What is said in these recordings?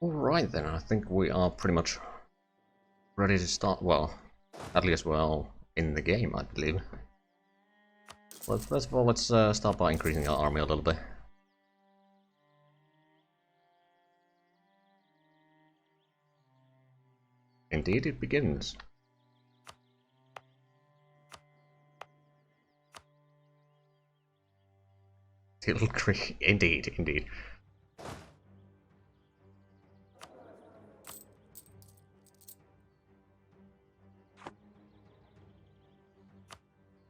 Alright then, I think we are pretty much ready to start, well, at least we're all in the game, I believe. Well, first of all, let's start by increasing our army a little bit. Indeed, it begins. Little Creek, indeed, indeed.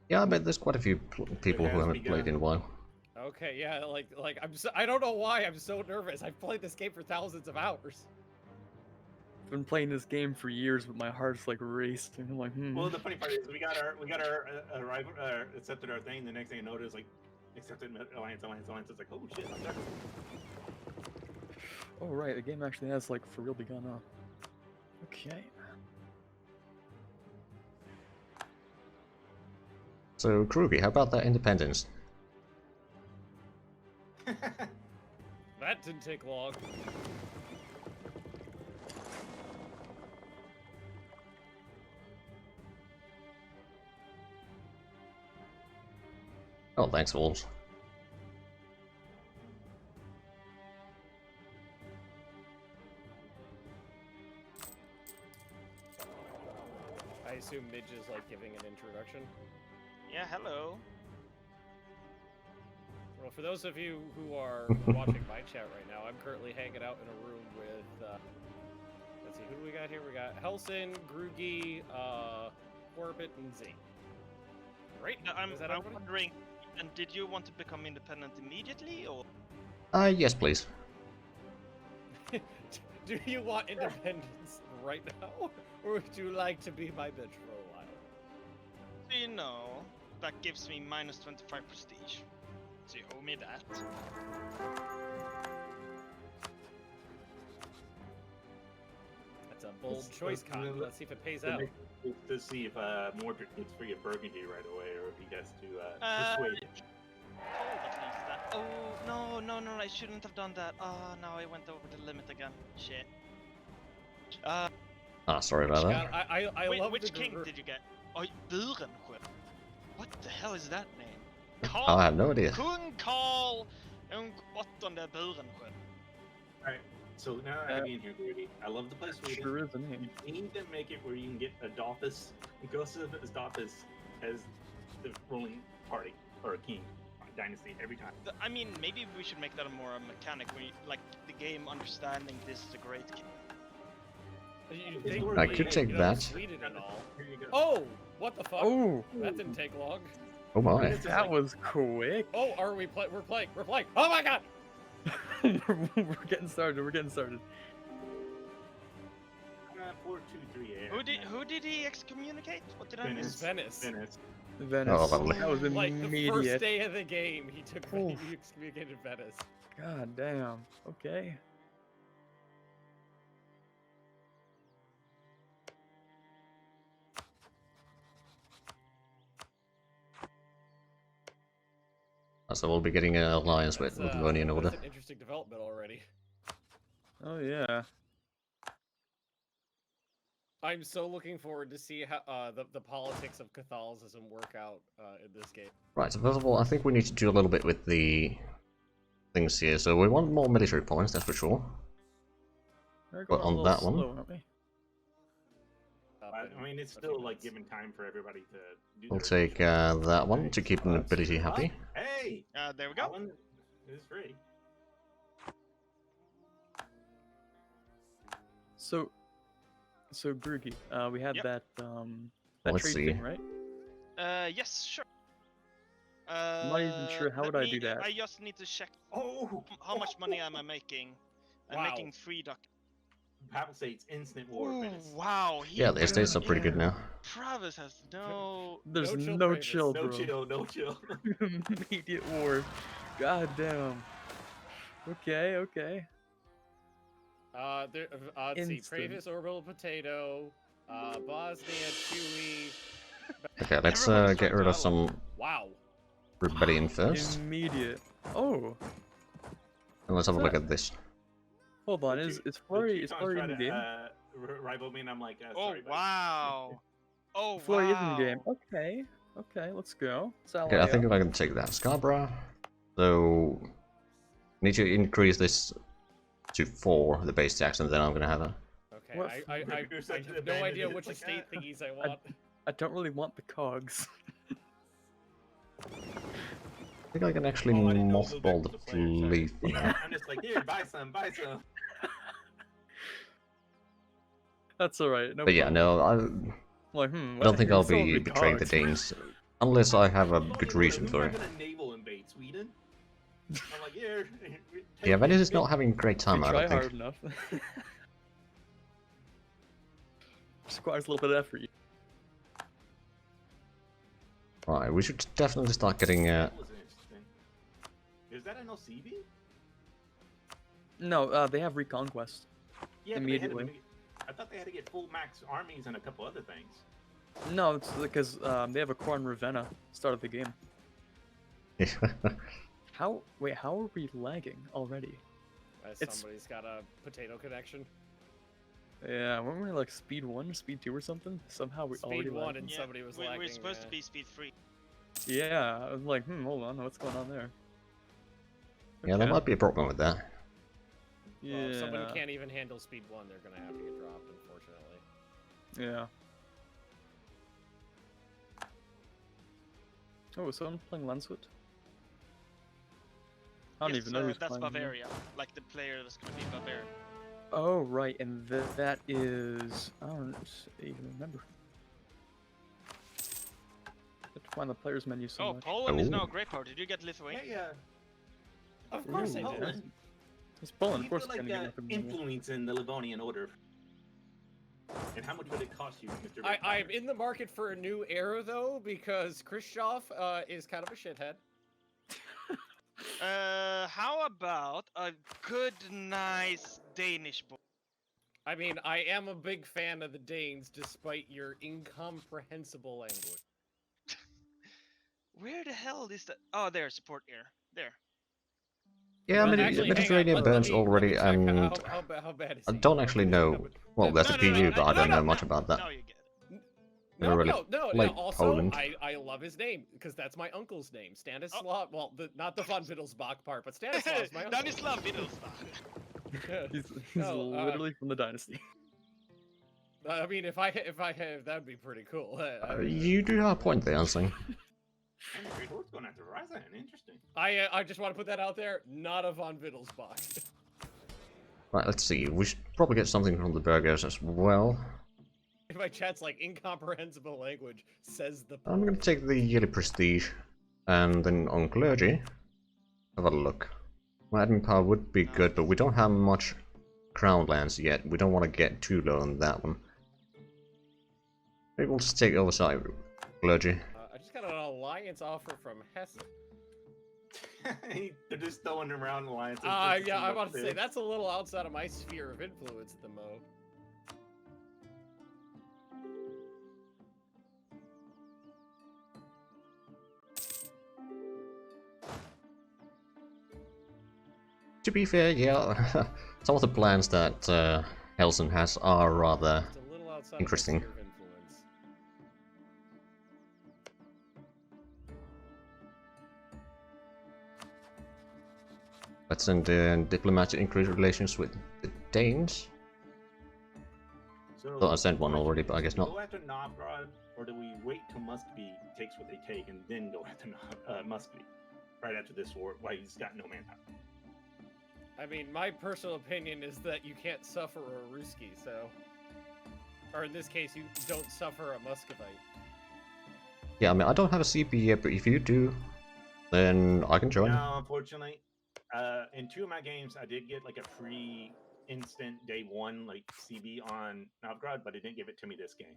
Yeah, I bet there's quite a few people who haven't played in a while. Okay, yeah, I don't know why I'm so nervous. I've played this game for thousands of hours. I've been playing this game for years, but my heart's like racing. I'm like, Well, the funny part is we got our arrival accepted our thing. The next thing I noticed, like, accepted alliance. It's like, oh shit, I'm done. Oh right, the game actually has like for real begun up. Okay. So, Groogy, how about that independence? That didn't take long. Oh, thanks, Wolves. I assume Midge is like giving an introduction. Yeah, hello. Well, for those of you who are watching my chat right now, I'm currently hanging out in a room with, let's see, who do we got here? We got Helson, Groogy, Corbett, and Z. Right? I'm Is that everybody? wondering, and did you want to become independent immediately, or? Yes, please. Do you want independence right now? Or would you like to be my bitch for a while? So you know, that gives me minus 25 prestige. So you owe me that. That's a bold choice, Con. Let's see if it pays out. To see if Mordred gets free of Burgundy right away, or if he has to persuade. Hold at least that. Oh, no, I shouldn't have done that. Oh, no, I went over the limit again. Shit. Sorry about that. God, I Wait, love which the king did you get? Oh, Burenhut. What the hell is that name? I have no idea. Kung Karl and åttonde Burenhut. Alright, so now I have you in here, Rudy. I love the place Sweden. Sure is a name. You need to make it where you can get Adolphus, Gustav Adolphus as the ruling party, or a king, dynasty, every time. I mean, maybe we should make that a more mechanic, where you, like the game understanding this is a great king. I could take that. Sweden and all. Here you go. Oh, what the fuck? Oh, That didn't take long. Oh my. that was quick. Oh, are we play? We're playing. Oh my god! We're getting started. 4, 2, 3, air. Who did he excommunicate? What did I Venice. miss? Venice. Venice. Oh, lovely. That was Like the immediate. first day of the game, he took Oof. he excommunicated Venice. God damn. Okay. So we'll be getting an alliance with Livonian Order. That's an interesting development already. Oh yeah. I'm so looking forward to see how the politics of Catholicism work out in this game. Right, so first of all, I think we need to do a little bit with the things here. So we want more military points, that's for sure. We're But going a on little that one- slow, aren't we? I mean, it's still like giving time for everybody to do We'll their take that one to keep the nobility happy. Hey! There we That go. one is free. So Groogy, we had Yep. that Let's trade see. thing, right? Yes, sure. I'm not even sure how let would I me- do that. I just need to check Oh! how much money am I making. I'm Wow. making 3 duck. Palisades, instant war. Ooh, Venice. wow. Yeah, the estates are pretty good now. Travis has no. There's No chill, no Bravis. chill, No bro. chill, no chill. Immediate war. God damn. Okay. Let's see, Instant. Pravis Orbital Potato, Bosnia, Chewy. Okay, let's Everyone's get trying rid to of some Wow. rebellion first. Immediate. Oh. And let's have a look at this. Hold on, The is two- Flurry the is Teutons Flurry try in the to, game? rival me, and I'm like, Oh sorry, buddy. wow! Oh Flurry is in the game. wow! Okay, okay, let's go. Let's Okay, I ally think up. I can take that Scarborough. So need to increase this to 4, the base tax, and then I'm gonna have a. Okay, What I You're such an have no idea abandoned- which it's estate like, thingies I want. I don't really want the cogs. I think I can actually Oh, I didn't know mothball the Ludovic was a player, sorry. fleet for now. I'm just like, here, buy some, buy some. That's alright. No But yeah, problem. no, I'm like, I don't think you're I'll selling be me betraying the cogs. Danes unless I have a Oh, good yeah, reason who's for not it. gonna naval invade Sweden? I'm like, here. Yeah, Venice is not having a great You time, I try don't think. hard enough. Just requires a little bit of effort. Right, we should definitely start getting. That was interesting. Is that an OCB? No, they have Reconquest. Yeah, but they had to Immediately. make- I thought they had to get full max armies and a couple other things. No, it's because they have a Corn Ravenna start of the game. How? Wait, how are we lagging already? It's- Somebody's got a potato connection. Yeah, weren't we like speed 1 or speed 2 or something? Somehow we already Speed 1 lagging. and somebody was we're lagging. supposed to be speed 3. Yeah, I was like, hold on, what's going on there? Yeah, there Okay. might be a problem with that. Yeah. Well, if somebody can't even handle speed 1, they're gonna have to get dropped, unfortunately. Yeah. Oh, is someone playing Landswood? I don't Yes, even know who's that's playing. here. Bavaria, like the player that's gonna be Bavaria. Oh, right, and that is... I don't even remember. Have to find the players menu Oh, somewhere. Poland is Oh. now a great power. Did you get Lithuania? Hey, Of course Ooh, I did. Poland. It's Poland, You of course. feel it's like gonna get nothing more. influence in the Livonian order. And how much would it cost you, Mr. I'm in the market for a new era though, because Khrushchev is kind of a shithead. How about a good, nice Danish boy? I mean, I am a big fan of the Danes, despite your incomprehensible language. Where the hell is that? Oh, there, support here. There. Yeah, Well, I mean, actually, hang on, Mediterranean let burns me already, check and how bad is I he? don't actually know. Well, that's a PU, but I don't know much about that. Now you get it. No, really no. like Also, Poland. I love his name because that's my uncle's name, Stanislav. Well, not the von Wittelsbach part, but Stanislav's my uncle. Stanislav Wittelsbach. Yeah. He's No, literally from the dynasty. I mean, if I have, that'd be pretty cool. You do have a point there, Ansling. And Great Horde's going after Ryzan. Interesting. I just want to put that out there. Not a von Wittelsbach. Right, let's see. We should probably get something from the burgers as well. If my chat's like incomprehensible language, says the. I'm gonna take the yearly prestige, and then on clergy, have a look. My admin power would be good, but we don't have much crown lands yet. We don't want to get too low on that one. Maybe we'll just take oversight clergy. I just got an alliance offer from Hesse. They're just throwing around alliances. Yeah, I'm about to say that's a little outside of my sphere of influence at the mo. To be fair, yeah, some of the plans that Helsen has are rather It's a little outside Interesting. of my sphere of influence. Let's send diplomat to increase relations with the Danes. So, Thought I sent one already, but I guess not. Go after Novgorod, or do we wait till Muscovy takes what they take and then go after Muscovy? Right after this war, while he's got no manpower. I mean, my personal opinion is that you can't suffer a Ruski, so... Or in this case, you don't suffer a Muscovite. Yeah, I mean, I don't have a CP yet, but if you do, then I can join. No, unfortunately, in 2 of my games, I did get like a free instant day 1 like CB on Novgorod, but it didn't give it to me this game.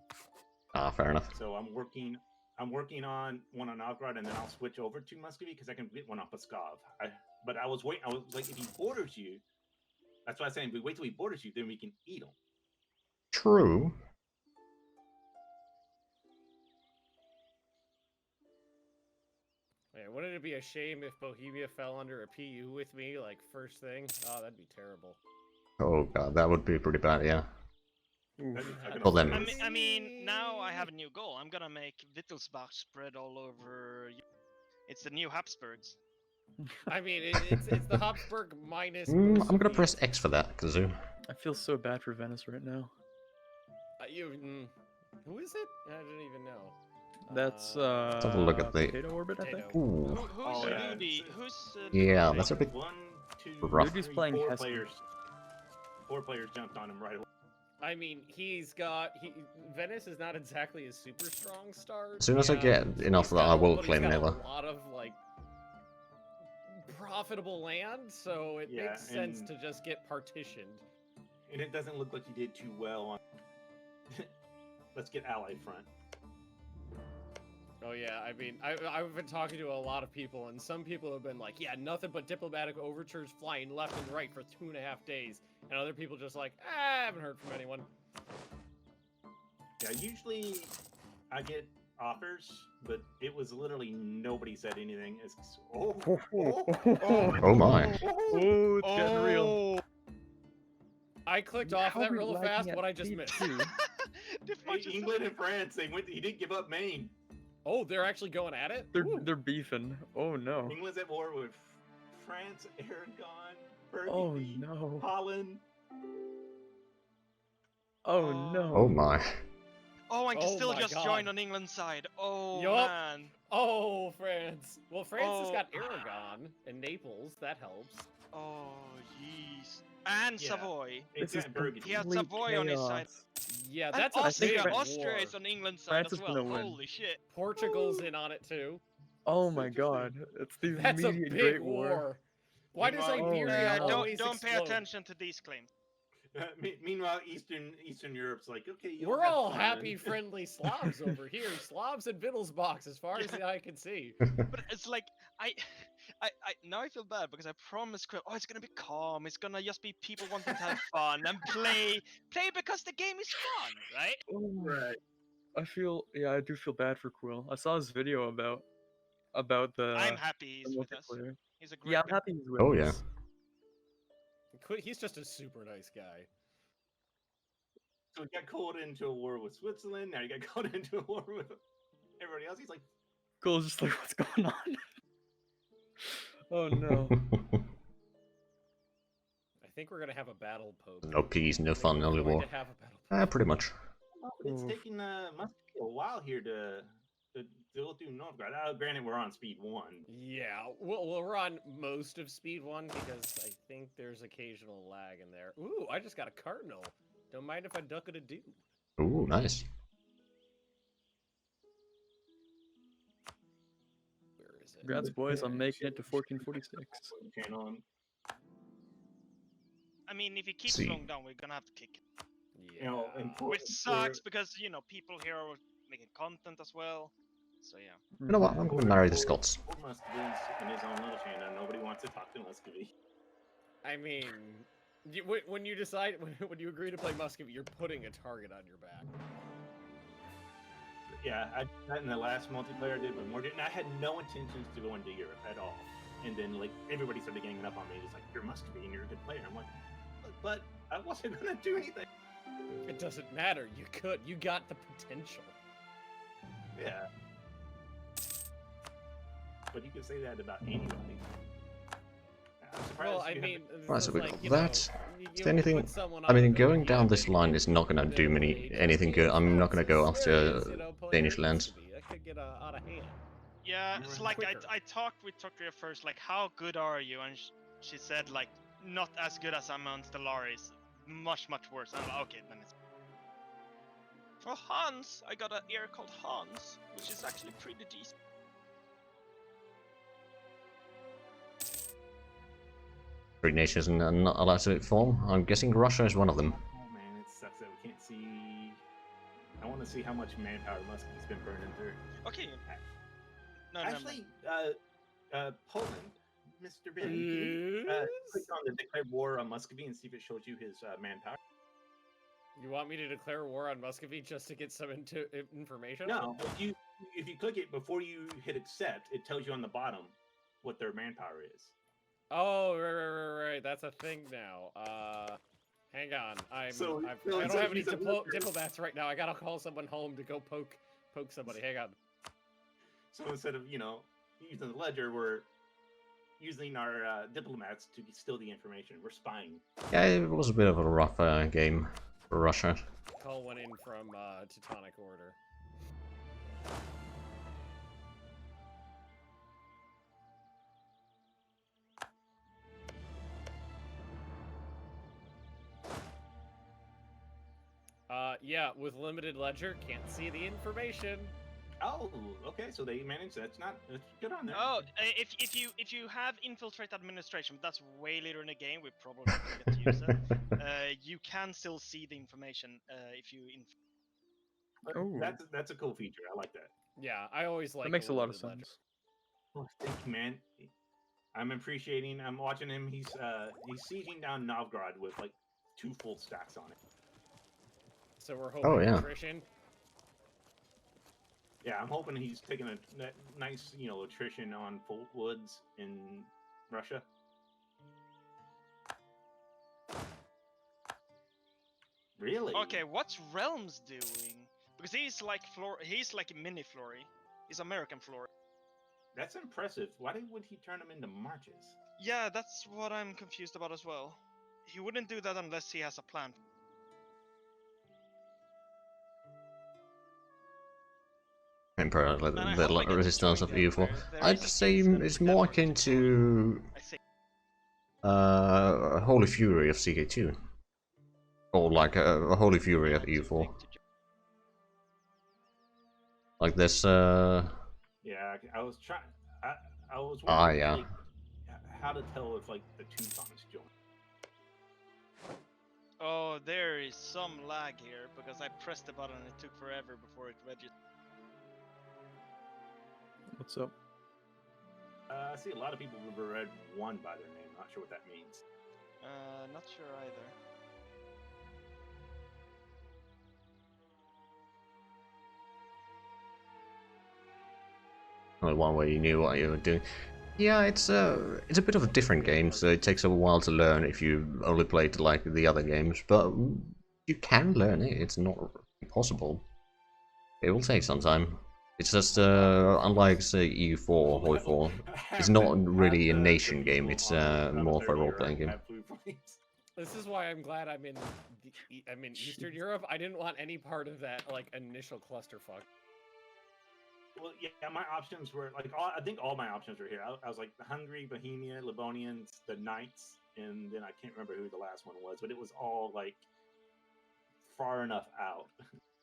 Ah, fair enough. So I'm working on one on Novgorod, and then I'll switch over to Muscovy because I can get one off of Pskov. But I was waiting. I was like, if he borders you, that's why I'm saying we wait till he borders you, then we can eat him. True. Man, wouldn't it be a shame if Bohemia fell under a PU with me, like, first thing? Oh, that'd be terrible. Oh god, that would be pretty bad, yeah. That'd be fucking For them. hilarious. I mean, now I have a new goal. I'm gonna make Wittelsbach spread all over. It's the new Habsburgs. I mean, it's the Habsburg minus. I'm most of gonna the- press X for that, Kazoo. I feel so bad for Venice right now. Who is it? I didn't even know. That's Let's have a look at the- Potato Orbit, I think. Potato. Ooh. Who's Oh, yeah. Rudy? Who's Yeah, Rudy? that's a bit... 1, 2, rough. Rudy's 3, playing 4 Heston. players. 4 players jumped on him right away. I mean, Venice is not exactly a super strong start. As soon as I get enough that I will claim Neva. Neva. A lot of like profitable land, so it Yeah, makes sense and- to just get partitioned. And it doesn't look like he did too well on. Let's get Allied front. Oh yeah, I mean, I've been talking to a lot of people, and some people have been like, yeah, nothing but diplomatic overtures flying left and right for 2.5 days, and other people just like, I haven't heard from anyone. Yeah, usually I get offers, but it was literally nobody said anything. It's Oh my. Oh, it's getting real. I clicked off How that we real lagging fast. at What I just speed missed. two? The Hey, fuck is England and France, they went. He didn't give up Maine. Oh, they're actually going at it. Ooh. They're beefing. Oh no. England's at war with France, Aragon, Oh Burgundy, no. Holland. Oh no. Oh my. Oh, I can Oh still my just God. join on England's side. Oh Yup. man. Oh, France. Well, France has Oh. got Aragon and Naples. That helps. Oh jeez. And Yeah. Savoy. It's This is got Burgundy. He had complete Savoy on his side. chaos. Yeah, And that's a Austria. big Austria war. is on England's side France as is well. gonna win. Holy shit. Portugal's in on it too. Oh So my god. interesting. It's the That's a immediate big Great war. War. Why does Meanwhile, Iberia no. always Don't pay explode? attention to these claims. Meanwhile, Eastern Europe's like, okay, you We're have all fun. happy, friendly Slavs over here. Slavs and Wittelsbachs, as far as the eye can see. But it's like I now I feel bad because I promised Quill, oh, it's gonna be calm. It's gonna just be people wanting to have fun and play because the game is fun, right? Oh, Right. I do feel bad for Quill. I saw his video about the I'm happy the he's with us. multiplayer. He's a great Yeah, I'm guy. happy he's with Oh, yeah. us. He's just a super nice guy. So he got called into a war with Switzerland. Now he got called into a war with everybody else. He's like, Quill's just like, what's going on? Oh no. I think we're gonna have a battle pope. No peace, no fun, We're only going war. to have a battle pope. Pretty much. oh, it's Oof. taking must be a while here to go through Novgorod. Granted, we're on speed 1. Yeah, we'll run most of speed 1 because I think there's occasional lag in there. Ooh, I just got a cardinal. Don't mind if I duck it a do. Ooh, nice. Where is it? Congrats, boys, on making it to 1446. Channel him. I mean, if he keeps See. slowing down, we're gonna have to kick him. Yeah. You know, and Which sucks because people here are making content as well. So yeah. You know what? I'm gonna marry the Scots. Poor Muscovy's in his own little channel. Nobody wants to talk to Muscovy. I mean, when you decide when you agree to play Muscovy, you're putting a target on your back. Yeah, I did that in the last multiplayer I did with Morgan. I had no intentions to go into Europe at all. And then like everybody started ganging up on me. It's like, you're Muscovy and you're a good player. I'm like, but I wasn't gonna do anything. It doesn't matter. You could. You got the potential. Yeah. But you can say that about anybody. I'm surprised Well, I you mean, Right, it's so we like, got you that. know, Is there anything- put someone I on mean, the going map, down this maybe line is not gonna do me they anything just good. get I'm not gonna go some after serious, playing Danish lands. Muscovy. That could get out of hand. Yeah, You it's were like quicker. I talked with Tokria first, like, how good are you? And she said, like, not as good as I'm on Stellaris. Much worse. I'm like, okay, then it's. For Hans, I got an ear called Hans, which is actually pretty decent. Three nations and not allowed to form. I'm guessing Russia is one of them. Oh man, it sucks that we can't see. I want to see how much manpower Muscovy's been burning through. Okay. No, Actually, Poland, Mr. Billy, Yes? click on the declare war on Muscovy and see if it shows you his manpower. You want me to declare war on Muscovy just to get some information? No, if you click it before you hit accept, it tells you on the bottom what their manpower is. Oh, right. That's a thing now. Hang on. I So don't instead have of any using military- diplomats right now. I gotta call someone home to go poke somebody. Hang on. So instead of using the ledger, we're using our diplomats to steal the information. We're spying. Yeah, it was a bit of a rough game for Russia. Call one in from Teutonic Order. Yeah, with limited ledger, can't see the information. Oh, okay. So they managed. That's good on there. Oh, if you have infiltrate administration, but that's way later in the game. We probably not gonna get to use it. You can still see the information if you. Oh, That's a cool feature. I like that. Yeah, I always like that makes a the lot of limited ledger. sense. Oh, thank you, man. I'm appreciating. I'm watching him. He's sieging down Novgorod with like 2 full stacks on it. So we're hoping yeah. attrition. Yeah, I'm hoping he's taking a nice, attrition on full woods in Russia. Really? Okay, what's Realms doing? Because he's like mini Flory. He's American Flory. That's impressive. Why would he turn them into marches? Yeah, that's what I'm confused about as well. He wouldn't do that unless he has a plan. Emperor, And I the hope I get to resistance join of them, EU4. where there I'd is a say case that it's we more Denmark akin to join. to I think. Holy Fury of CK2. Or like a Holy Fury of EU4. Like this, Yeah, I was trying. I was wondering yeah. like, how to tell if like the Teutons join. Oh, there is some lag here because I pressed the button and it took forever before it registered. What's up? I see a lot of people who've read 1 by their name. Not sure what that means. Not sure either. Only one way you knew what you were doing. Yeah, it's a bit of a different game, so it takes a while to learn if you only played like the other games, but you can learn it. It's not impossible. It will take some time. It's just unlike say EU4, Holy 4, it's not really a nation game. It's more of a role-playing game. This is why I'm glad I'm in Eastern Europe. I didn't want any part of that like initial clusterfuck. Well, yeah, my options were like I think all my options were here. I was like Hungary, Bohemia, Livonians, the Knights, and then I can't remember who the last one was, but it was all like far enough out.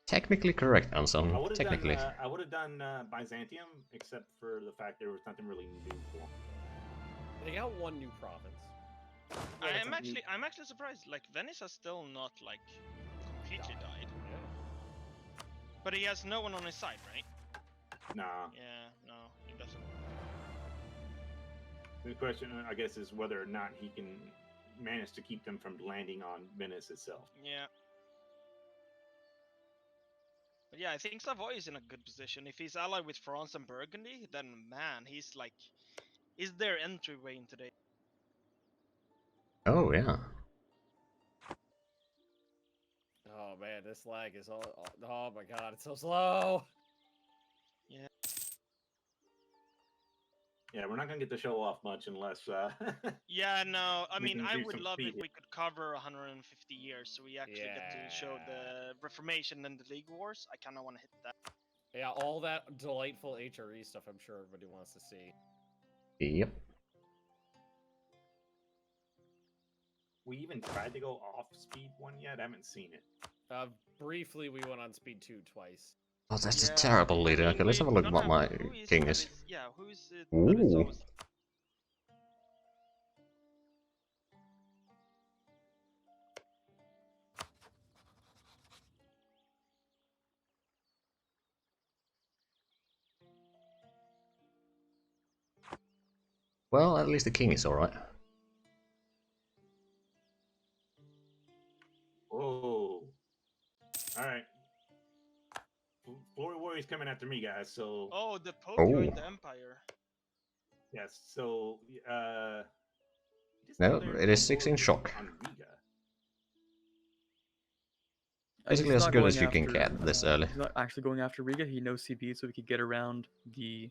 Technically correct, Anselm. Technically. I would have done Byzantium, except for the fact there was nothing really new for them. They got 1 new province. I'm actually surprised. Like Venice has still not like completely died. Yeah. But he has no one on his side, right? Nah. Yeah, no, he doesn't. The question, I guess, is whether or not he can manage to keep them from landing on Venice itself. Yeah. But yeah, I think Savoy is in a good position. If he's allied with France and Burgundy, then man, he's their entryway into the. Oh yeah. Oh man, this lag is all. Oh my god, it's so slow. Yeah. Yeah, we're not gonna get to show off much unless. Yeah, no. I we mean, can I do would some love speed if here. we could cover 150 years, so we actually get to show the Reformation and the League Wars. I kind of want to hit that. Yeah, all that delightful HRE stuff. I'm sure everybody wants to see. Yep. We even tried to go off speed 1 yet. I haven't seen it. Briefly, we went on speed 2 twice. Oh, that's Yeah, a terrible leader. I mean, Okay, let's have a we look don't at what my who is king that is. Yeah, who is it? Ooh. That is almost... Well, at least the king is alright. Whoa. Alright. Glory Warrior's coming after me, guys, so... Oh, the Pope Oh. joined the Empire. Yes, so... No, it is 6 in shock. On Riga. Basically He's as not good going as you can after, get this early. He's not actually going after Riga. He knows CB, so he could get around the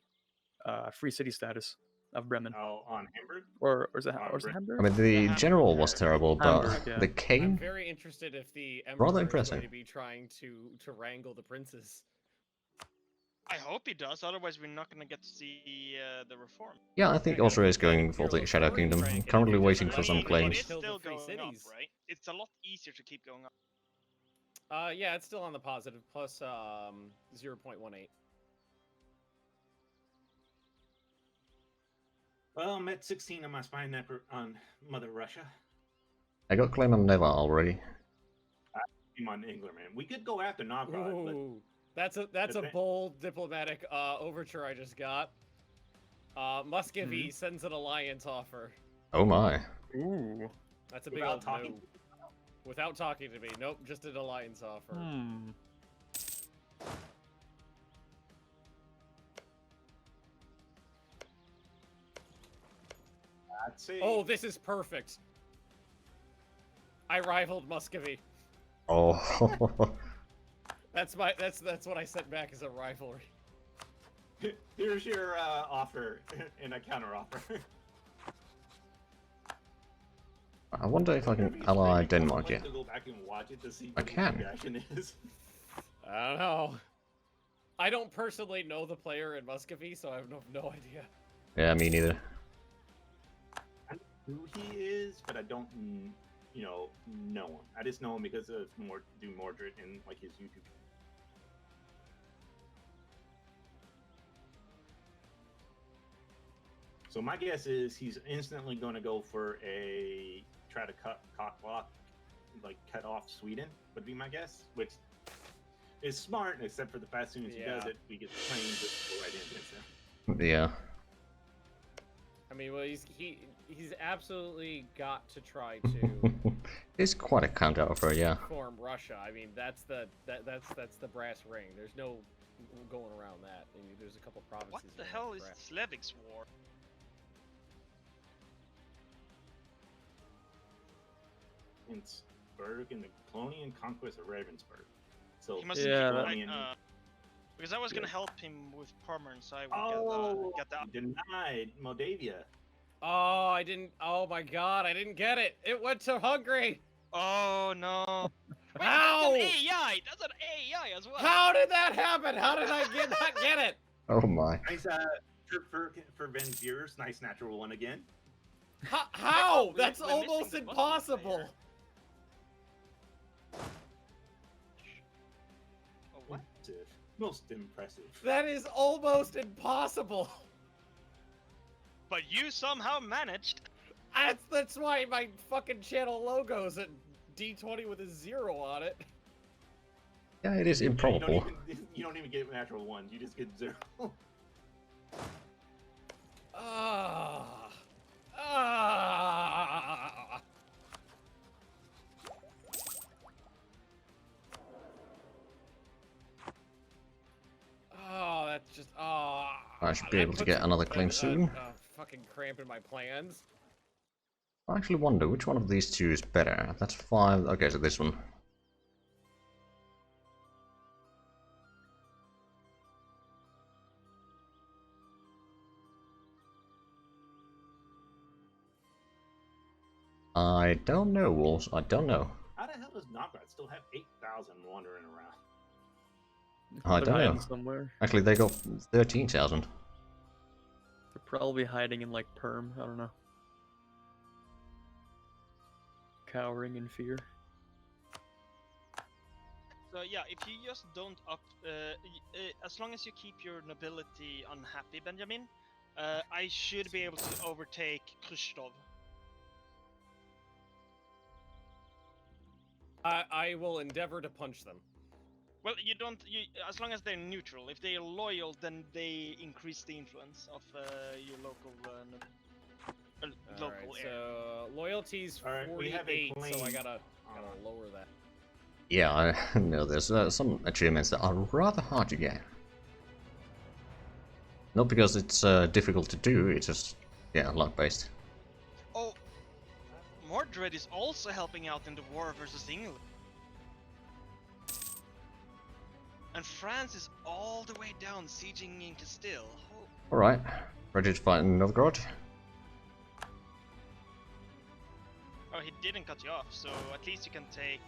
free city status of Bremen. Oh, on Hamburg? Or is it I Hamburg? mean, the Yeah, general was terrible, but Hamburg, yeah. the I'm Kane, very interested if the Rather Emperor is impressive. going to be trying to wrangle the princes. I hope he does, otherwise we're not gonna get to see the reform. yeah, I think Yeah, I Austria gotta is think that going for the Imperial Shadow authority Kingdom. rank, and Currently if he waiting doesn't for some rank, claims. It's kill the still free going up, cities. right? It's a lot easier to keep going up. Yeah, it's still on the positive, plus 0.18. Well, I'm at 16 on my spine nepper on Mother Russia. I got claim on Neva already. I'm on England, man. We could go after Novgorod, but Ooh, that's a Depend- bold diplomatic overture I just got. Muscovy sends an alliance offer. Oh my. Ooh. That's a big without old talking. no. Without talking to me. Nope, just an alliance offer. Hmm. I'd say. Oh, this is perfect. I rivaled Muscovy. Oh. That's what I sent back as a rivalry. Here's your offer and a counter offer. I wonder if I can ally Denmark yet. To go back and watch it to see I what the can. reaction is. I don't know. I don't personally know the player in Muscovy, so I have no idea. Yeah, me neither. I know who he is, but I don't, know him. I just know him because of Mordred and like his YouTube. So my guess is he's instantly going to go for try to cock block, like cut off Sweden would be my guess, which is smart, except for the fact as soon as he does Yeah. it, we get the planes that go right in against him. Yeah. I mean, well, he's absolutely got to try to It's quite a counter offer, yeah. form Russia. I mean, that's the brass ring. There's no going around that. I mean, there's a couple provinces. What the in hell is brass. Slavik's war? Ravensburg and the Colonian conquest of Ravensburg. So He must Yeah, be that- like, because I was gonna help him with Pommern, so I oh, would get that. denied Moldavia. Oh, I didn't. Oh my God, I didn't get it. It went to Hungary. Oh no! Wait, How? that's an AI. That's an AI as well. How did that happen? How did I not get it? Oh my. Nice for Van Buren's nice natural one again. How? we're That's missing almost the Muslim impossible. player. Oh, what? Most impressive. That is almost impossible. But you somehow managed. That's why my fucking channel logo's at D20 with a 0 on it. Yeah, it is You improbable. you don't even get natural ones. You just get 0. Ah. Ah. Oh, that's just. Oh. I should be able to get another claim soon. Fucking cramp in my plans. I actually wonder which one of these two is better. That's 5. Okay, so this one. I don't know, Wolves. I don't know. How the hell does Novgorod still have 8,000 wandering around? I They're don't hiding know. somewhere. Actually, they got 13,000. They're probably hiding in like Perm. I don't know. Cowering in fear. So yeah, if you just don't up, as long as you keep your nobility unhappy, Benjamin, I should be able to overtake Khrushchev. I will endeavor to punch them. Well, you don't. As long as they're neutral. If they are loyal, then they increase the influence of your local local Alright, area. so loyalty's Alright, we 48, have a so I claim gotta on- lower that. Yeah, I know there's some achievements that are rather hard to get. Not because it's difficult to do, it's just, yeah, luck-based. Oh, Mordred is also helping out in the war versus England. And France is all the way down, sieging in Castile. Oh, Alright, ready to fight in Novgorod? oh, he didn't cut you off, so at least you can take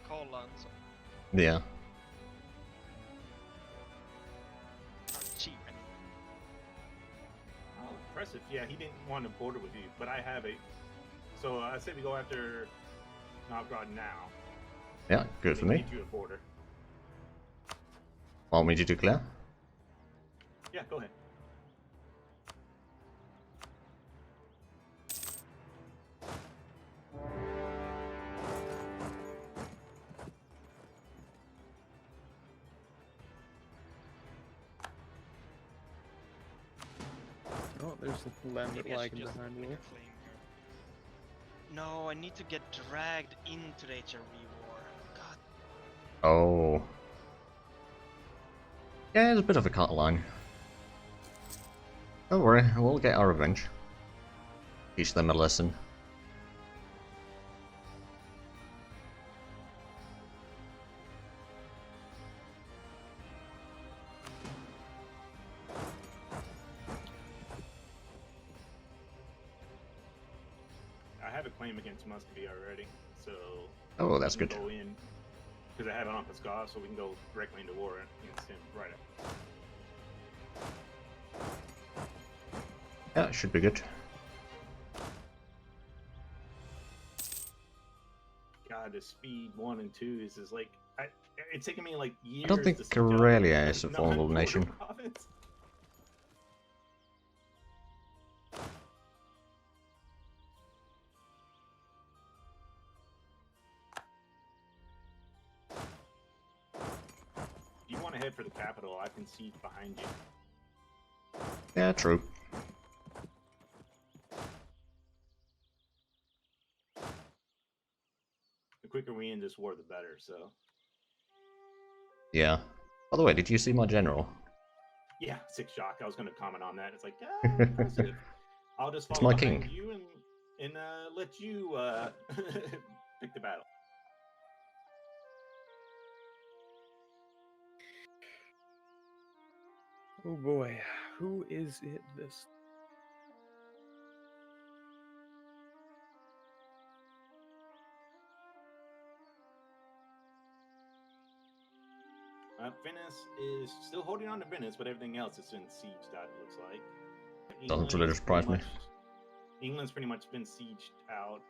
Kola and so. Yeah. Cheap. Oh, impressive. Yeah, he didn't want to border with you, but I have a. So I say we go after Novgorod now. Yeah, good for Maybe me. get you a border. Want me to declare? Yeah, go ahead. Oh, there's the Lambert Maybe I should lagging just behind make me. a flame here. No, I need to get dragged into the HRV war. God. Oh. Yeah, it's a bit of a cut line. Don't worry, we'll get our revenge. Teach them a lesson. I have a claim against Muscovy already, so. Oh, that's we can good. Go in because I have it on Pskov, so we can go directly into war against him right up. Yeah, should be good. God, the speed 1 and 2 is just like it's taking me like years. I don't think to siege up Karelia is a non-border vulnerable nation. province. If you want to head for the capital, I can siege behind you. Yeah, true. The quicker we end this war, the better. So Yeah. By the way, did you see my general? yeah, 6 shock. I was going to comment on that. It's like, impressive. I'll just It's follow my behind king. you and let you pick the battle. Oh boy, who is it this? Venice is still holding on to Venice, but everything else is in siege. That looks like. Doesn't really England's surprise pretty me. England's pretty much been sieged out.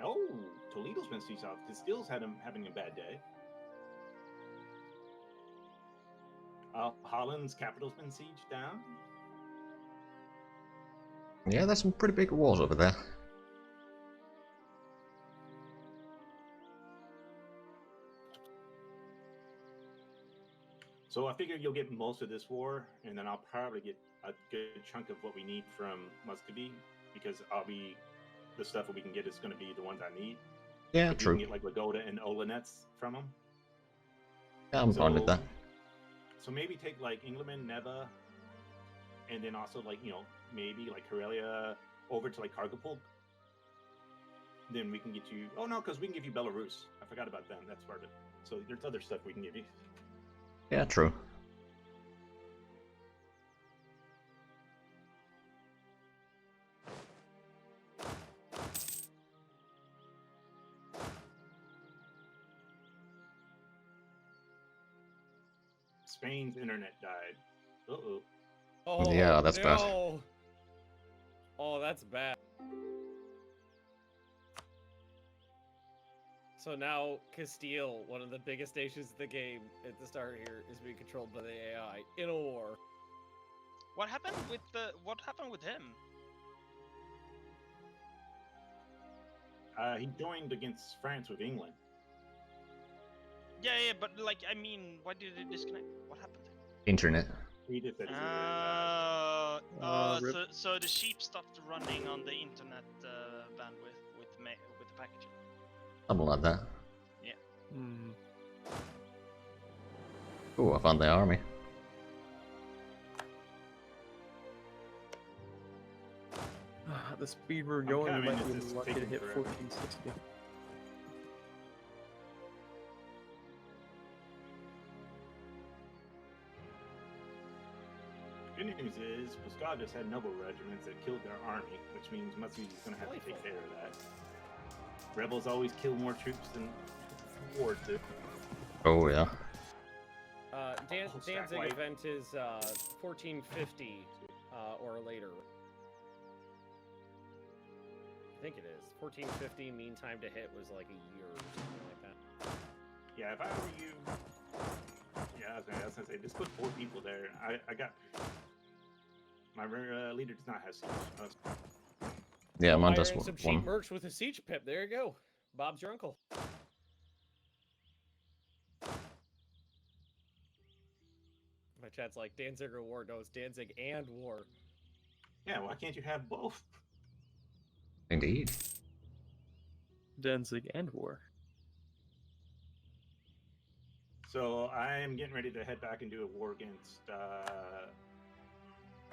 Oh, Toledo's been sieged out. Castile's having a bad day. Holland's capital's been sieged down. Yeah, there's some pretty big wars over there. So I figure you'll get most of this war, and then I'll probably get a good chunk of what we need from Muscovy, because the stuff that we can get is going to be the ones I need. Yeah, If you true. can get like Lagoda and Olenets from them. Yeah, I'm fine with that. So maybe take like Engleman, Neva, and then also like, maybe like Karelia over to like Kargopol. Then we can get you. Oh no, because we can give you Belarus. I forgot about them. That's part of it. So there's other stuff we can give you. Yeah, true. Spain's internet died. Uh-oh. Oh, Yeah, that's bad. no. Oh, that's bad. So now Castile, one of the biggest nations of the game at the start here, is being controlled by the AI in a war. What happened with him? He joined against France with England. Yeah, but like, I mean, why did it disconnect? What happened? Internet. He just said his internet died. Rip. So the sheep stopped running on the internet bandwidth with the packaging. Something like that. Hmm. Oh, I found the army. At the speed we're going, we coming, might be this is lucky to taking hit forever. 1460. news is Puskov just had noble regiments that killed their army, which means Muskete's gonna have to take care of that. Rebels always kill more troops than war do. Oh yeah. Stack Danzig wipe. event is 1450 or later. I think it is. 1450 mean time to hit was like a year or something like that. Yeah, if I were you, yeah, I was gonna say just put 4 people there. I got my leader does not have siege. Yeah, mine Hiring does some cheap one. merch with a siege pip. There you go. Bob's your uncle. My chat's like Danzig or war. No, it's Danzig and war. Yeah, why can't you have both? Indeed. Danzig and war. So I'm getting ready to head back and do a war against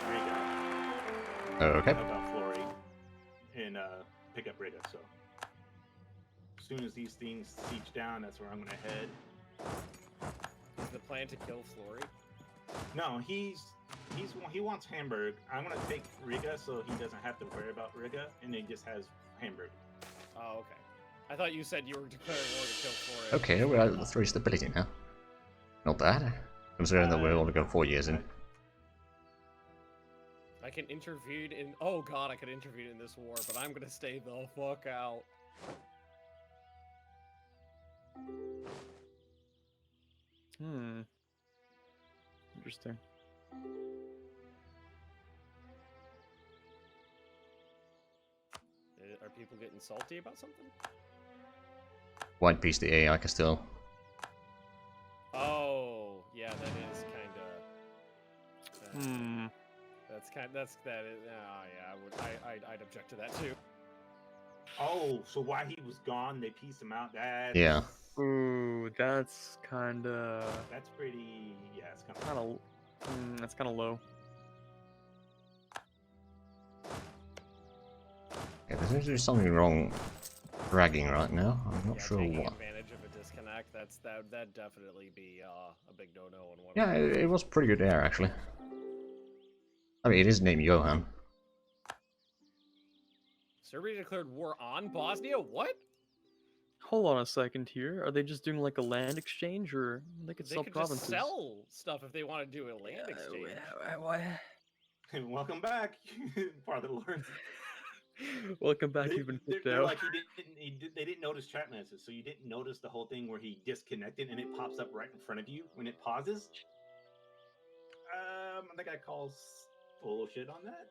Riga. Okay. About Flory and pick up Riga. So as soon as these things siege down, that's where I'm gonna head. Is the plan to kill Flory? No, he wants Hamburg. I'm gonna take Riga so he doesn't have to worry about Riga, and he just has Hamburg. Oh, okay. I thought you said you were declaring war to kill Flory. Okay, we're at 3 stability now. Not bad. Considering that we're only got 4 years in. I can intervene in. Oh god, I could intervene in this war, but I'm gonna stay the fuck out. Interesting. Are people getting salty about something? White piece the AI Castile. Oh, yeah, that is kind of. That's that is. Oh yeah, I'd object to that too. Oh, so while he was gone, they pieced him out. Yeah. Ooh, that's kinda That's pretty. Yeah, it's kind of. that's kinda low. Yeah, there seems to be something wrong dragging right now. I'm not Yeah, sure taking what. advantage of a disconnect. That'd definitely be a big no-no on one. Yeah, it was pretty good air actually. I mean, it is named Johan. Serbia declared war on Bosnia. What? Hold on a second here. Are they just doing like a land exchange, or they could They sell could provinces? just sell stuff if they want to do a land exchange. Welcome back, Father Lord. Welcome back. You've been kicked They're out. like they didn't notice chat messages, so you didn't notice the whole thing where he disconnected and it pops up right in front of you when it pauses. I think I calls bullshit on that.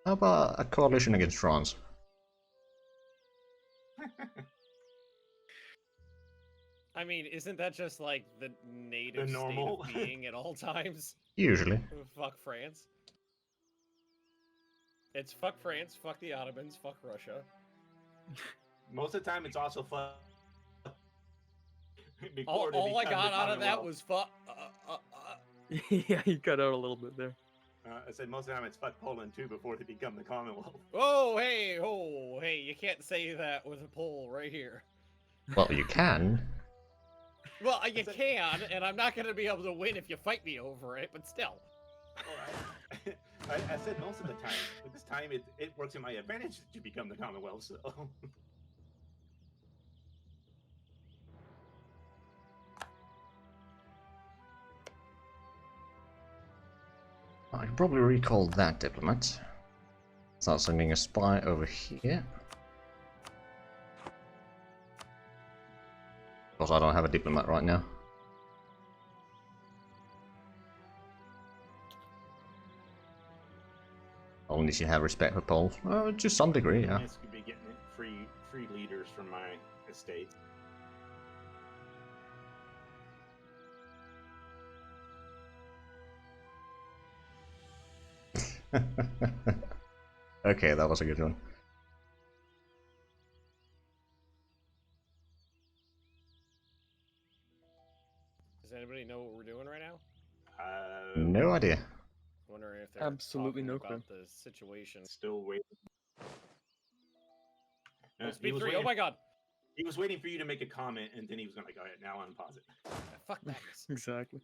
How about a coalition against France? I mean, isn't that just like the native normal? state of being at all times? Usually. Fuck France. It's fuck France, fuck the Ottomans, fuck Russia. Most of the time, it's also fun. All I got out of that was fuck. Yeah, you cut out a little bit there. I said most of the time it's fuck Poland too before they become the Commonwealth. Oh, hey, you can't say that with a poll right here. Well, you can. Well, you can, and I'm not going to be able to win if you fight me over it, but still. I said most of the time. But this time it works in my advantage to become the Commonwealth, so. I can probably recall that diplomat. Start sending a spy over here. Of course, I don't have a diplomat right now. Only should have respect for Poles. To some degree, yeah. This could be getting free leaders from my estate. Okay, that was a good one. Does anybody know what we're doing right now? No idea. Wondering if they're Absolutely talking no about clue. the situation. Still waiting. Oh, speed 3, oh my god! He was waiting for you to make a comment, and then he was gonna like, all right, now unpause it. Fuck Magnus. Exactly.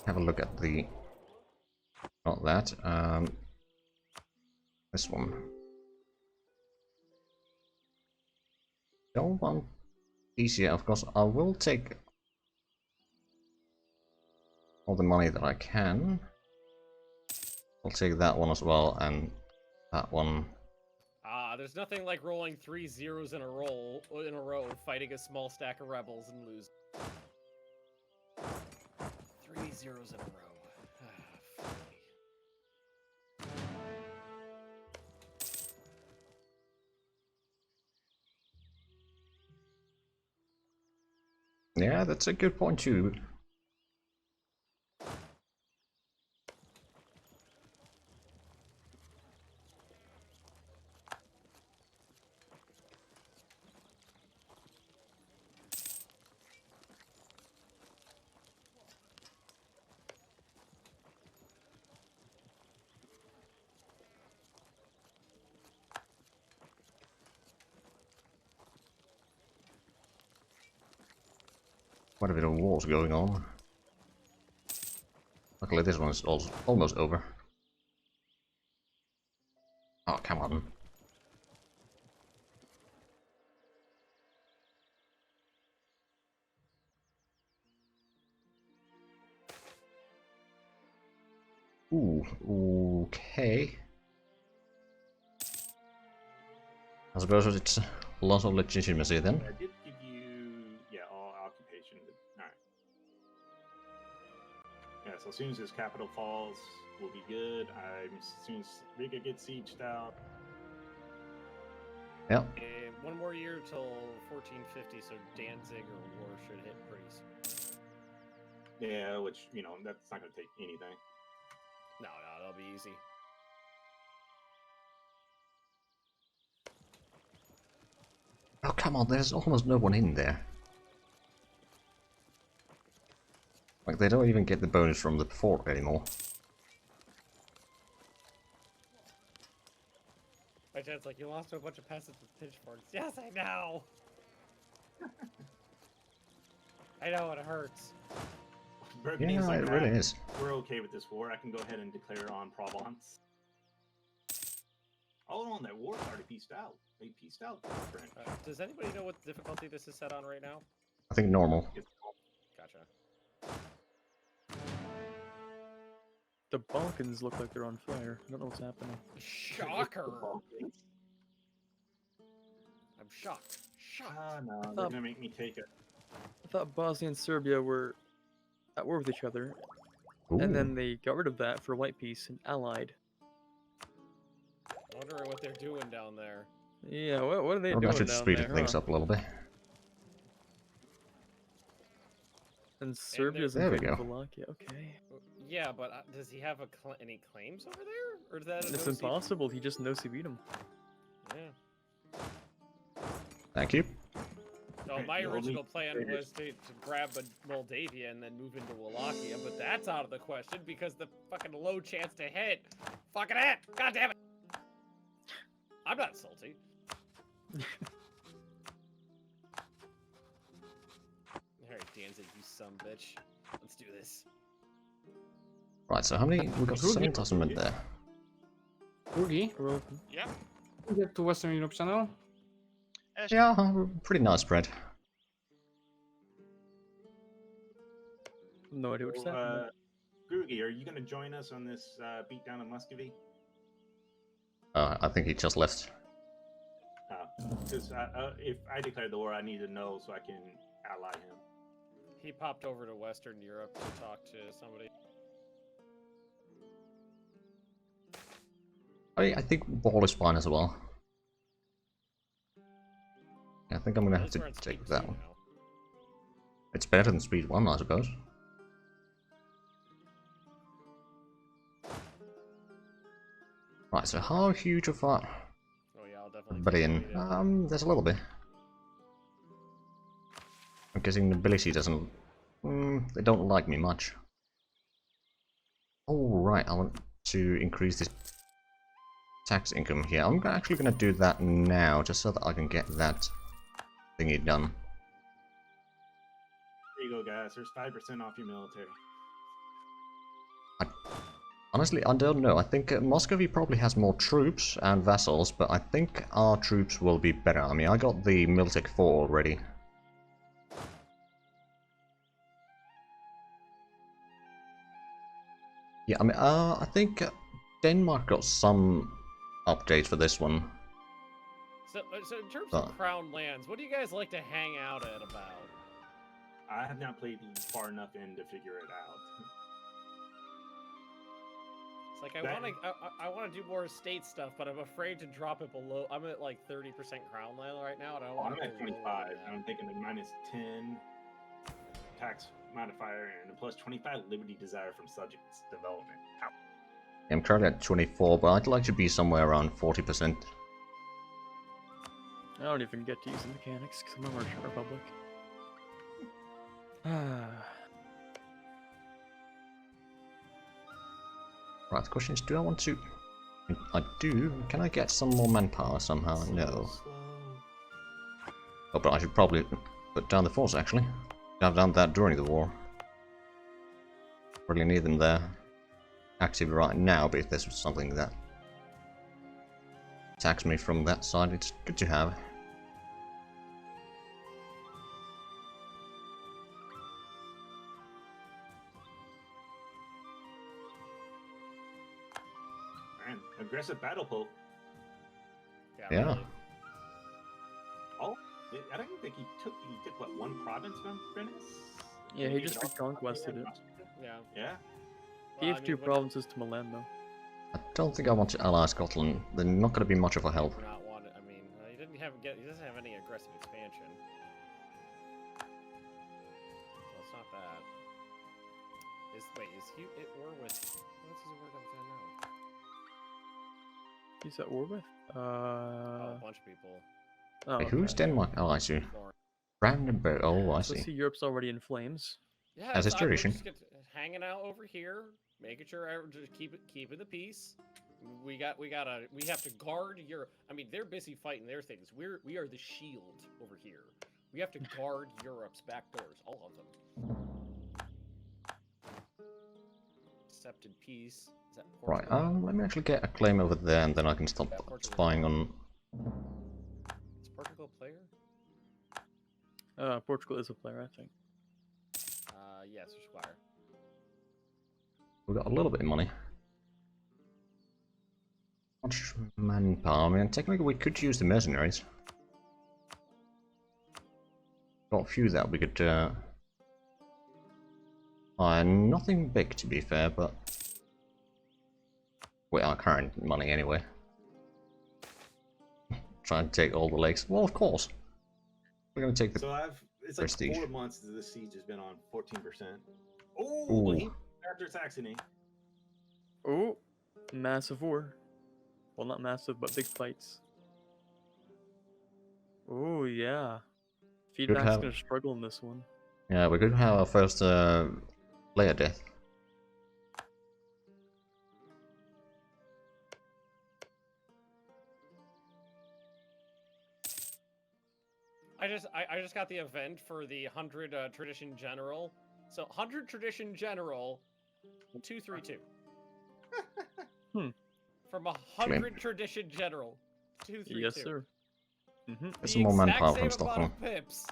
Have a look at the... Not that. This one. Don't want these yet, of course. I will take all the money that I can. I'll take that one as well, and that one. There's nothing like rolling 3 zeros in a row, fighting a small stack of rebels and lose. 3 zeros in a row. Yeah, that's a good point too. Quite a bit of wars going on. Luckily this one's almost over. Oh, come on. Ooh, okay. I suppose it's lots of legitimacy then. I did give you, all occupation. Alright. Yeah, so as soon as his capital falls, we'll be good. As soon as Riga gets sieged out. Yep. One more year till 1450, so Danzig or war should hit pretty soon. Yeah, which, that's not going to take anything. No, that'll be easy. Oh, come on, there's almost no one in there. Like, they don't even get the bonus from the fort anymore. My dad's like, you lost to a bunch of peasants with pitchforks. Yes, I know! I know, it hurts. Burgundy's Yeah, like, it really is. We're okay with this war. I can go ahead and declare on Provence. Oh, no, that war's already pieced out. They pieced out the French. Does anybody know what difficulty this is set on right now? I think normal. Gotcha. The Balkans look like they're on fire. I don't know what's happening. Shocker! I'm shocked. Shocked. Ah, no, they're gonna make me take it. I thought Bosnia and Serbia were at war with each other, Ooh. and then they got rid of that for white peace and allied. Wondering what they're doing down there. Yeah, what are they Oh, doing that should down speed there? things up a little bit. And Serbia's There we invading go. Wallachia. Okay. Yeah, but does he have any claims over there? Or is that It's impossible. He just knows he beat him. Yeah. Thank you. No, my the original only plan thing was to grab Moldavia and then move into Wallachia, but that's out of the question because the fucking low chance to hit. Fucking hit! God damn it! I'm not salty. Alright, Danzig, you son of a bitch. Let's do this. Right, so how many? We got 7,000 men there. Groogy, Well, Yeah. you get to Western Europe channel. Yeah, pretty nice spread. no idea what's So, happening. Groogy, are you gonna join us on this beatdown of Muscovy? I think he just left. Because if I declare the war, I need to know so I can ally him. He popped over to Western Europe to talk to somebody. I think ball is fine as well. I think I'm gonna have Those to are on take speed that two one. now. It's better than speed 1, I suppose. Right, so how huge of a Oh yeah, I'll definitely. Brilliant. keep going, There's a little bit. I'm guessing nobility doesn't They don't like me much. Alright, I want to increase this tax income here. I'm actually going to do that now, just so that I can get that thingy done. There you go, guys. There's 5% off your military. Honestly, I don't know. I think Muscovy probably has more troops and vassals, but I think our troops will be better. I mean, I got the Miltech 4 already. Yeah, I mean, I think Denmark got some updates for this one. So in terms of crown lands, what do you guys like to hang out at about? I have not played far enough in to figure it out. It's like I want to do more estate stuff, but I'm afraid to drop it below. I'm at like 30% crown land right now, and I don't want I'm to at 25, and I'm thinking a minus 10 tax modifier and a plus 25 liberty desire from subjects development. How? I'm currently at 24, but I'd like to be somewhere around 40%. I don't even get to use the mechanics because I'm a merchant republic. Right, the question is, do I want to... I do. Can I get some more manpower somehow? No. Oh, but I should probably put down the force, actually. I've done that during the war. Really need them there. Active right now, but if this was something that attacks me from that side, it's good to have. Man, aggressive battle pope. Yeah. Yeah. Really. Oh, I don't think he took what, one province from Venice? Yeah, he just reconquested it. Yeah. Yeah. He gave two provinces to Milan, though. I don't think I want to ally Scotland. They're not going to be much of a help. Not want it. I mean, he doesn't have any aggressive expansion. Well, it's not that. Is he at war with? What's his war with now? He's at war with? Oh, a bunch of people. Oh, Wait, who's okay. Denmark allied to? Foreign. Brandenburg. Oh, I So see. see, Europe's already in flames. Yeah, As is we're tradition. just hanging out over here, making sure just keeping the peace. We have to guard Europe. I mean, they're busy fighting their things. We are the shield over here. We have to guard Europe's back doors, all of them. Accepted peace. Is that Right, Portugal? let me actually get a claim over there, and then I can stop Yeah, Portugal. spying on... Is Portugal a player? Portugal is a player, I think. Yes, or Squire. We've got a little bit of money. Much manpower. I mean, technically we could use the mercenaries. Got a few that we could, nothing big to be fair, but... with our current money anyway. Trying to take all the lakes. Well, of course. We're gonna take the... So it's like Prestige. 4 months that this siege has been on 14%. Oh, Ooh. well, he after Saxony. Oh, massive war. Well, not massive, but big fights. Oh, yeah. Feedback's have- gonna struggle in this one. Yeah, we could have our first, player death. I just got the event for the 100 tradition general. So 100 tradition general, 232. From 100 tradition general, 232. Yes, sir. Get some more manpower from Same amount Stockholm. of pips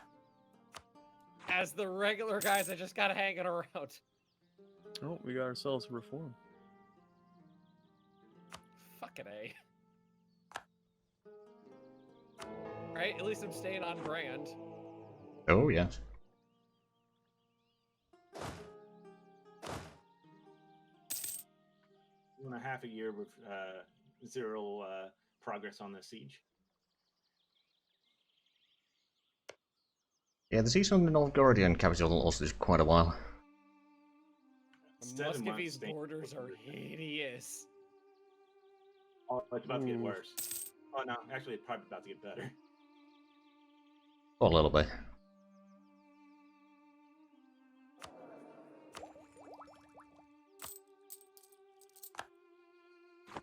as the regular guys that just got hanging around. Oh, we got ourselves a reform. Fucking A. Right? At least I'm staying on brand. Oh, yes. One and a half a year with zero progress on the siege. Yeah, the siege on the Novgorodian capital also is quite a while. 7 months Muscovy's staying- borders are hideous. Oh, it's about to get Ooh. worse. Oh no, actually, it's probably about to get better. A little bit.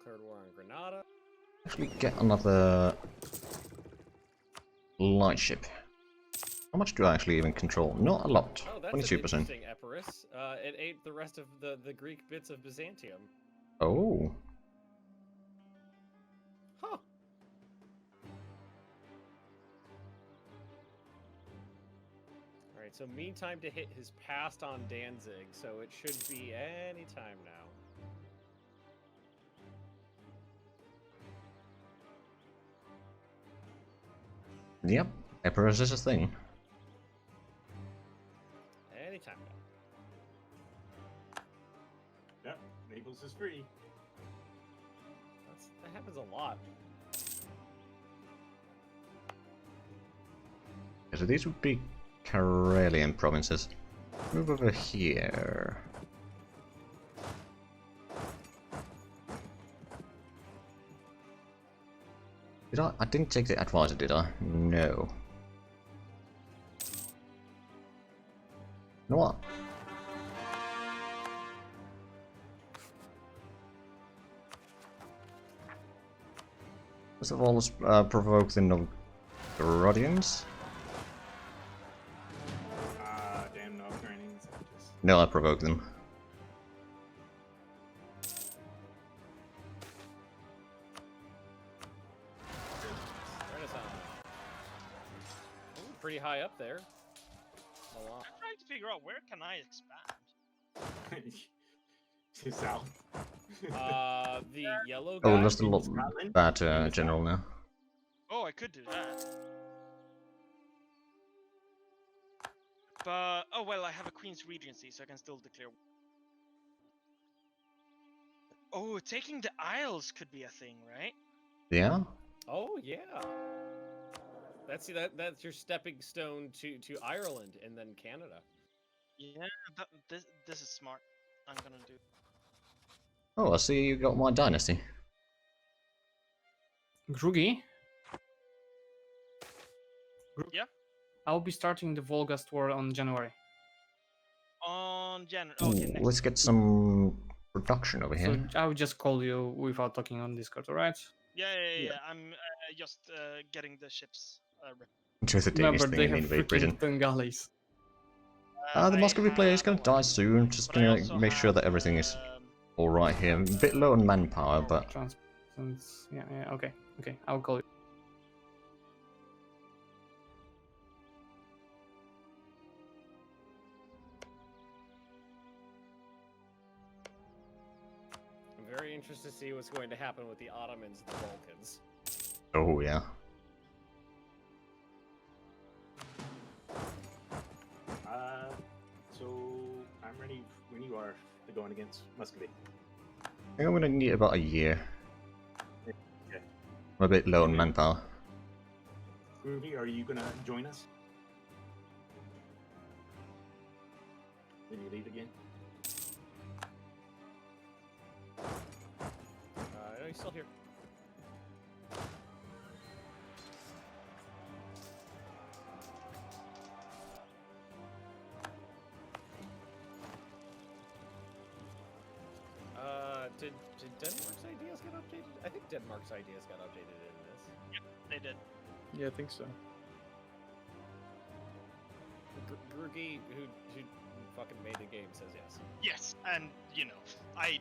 declared war on Granada. Actually, get another light ship. How much do I actually even control? Not a lot. Oh, that's 22%. an interesting Epirus. It ate the rest of the Greek bits of Byzantium. Oh. Huh. Alright, so meantime to hit has passed on Danzig, so it should be any time now. Yep, Epirus is a thing. Anytime now. Yep, Naples is free. That happens a lot. Okay, so these would be Karelian provinces. Move over here. Did I? I didn't take the advisor, did I? No. You know what? First of all, let's provoke the Novgorodians. Damn no Ukrainians. No, I provoke them. Renaissance. Ooh, pretty high up there. A lot. I'm trying to figure out where can I expand. To south. The yellow guy. Oh, lost a lot Scotland? bad general now. Oh, I could do that. But oh well, I have a Queen's Regency, so I can still declare. Oh, taking the Isles could be a thing, right? Yeah? Oh yeah. That's your stepping stone to Ireland and then Canada. Yeah, this is smart. I'm gonna do. Oh, I see you got my dynasty. Groogy? Yeah. I'll be starting the Volgast War on January. On January. Ooh, Okay, next. let's get some production over here. So I will just call you without talking on Discord, alright? Yeah. I'm just getting the ships. To the Danish Remember, thing they and have invade freaking Britain. 10 galleys. The Muscovy player is gonna die soon. Just But I gonna also make sure that have, everything is alright here. A bit low on manpower, but Transports. Yeah, okay. Okay, I'll call you. I'm very interested to see what's going to happen with the Ottomans and the Balkans. oh yeah. So I'm ready when you are to go in against Muscovy. I think I'm gonna need about a year. Okay. I'm a bit low on manpower. Ruby, are you gonna join us? Did you leave again? No, he's still here. Did Denmark's ideas get updated? I think Denmark's ideas got updated in this. They did. Yeah, I think so. Groogy, who fucking made the game, says yes. Yes, and you know, I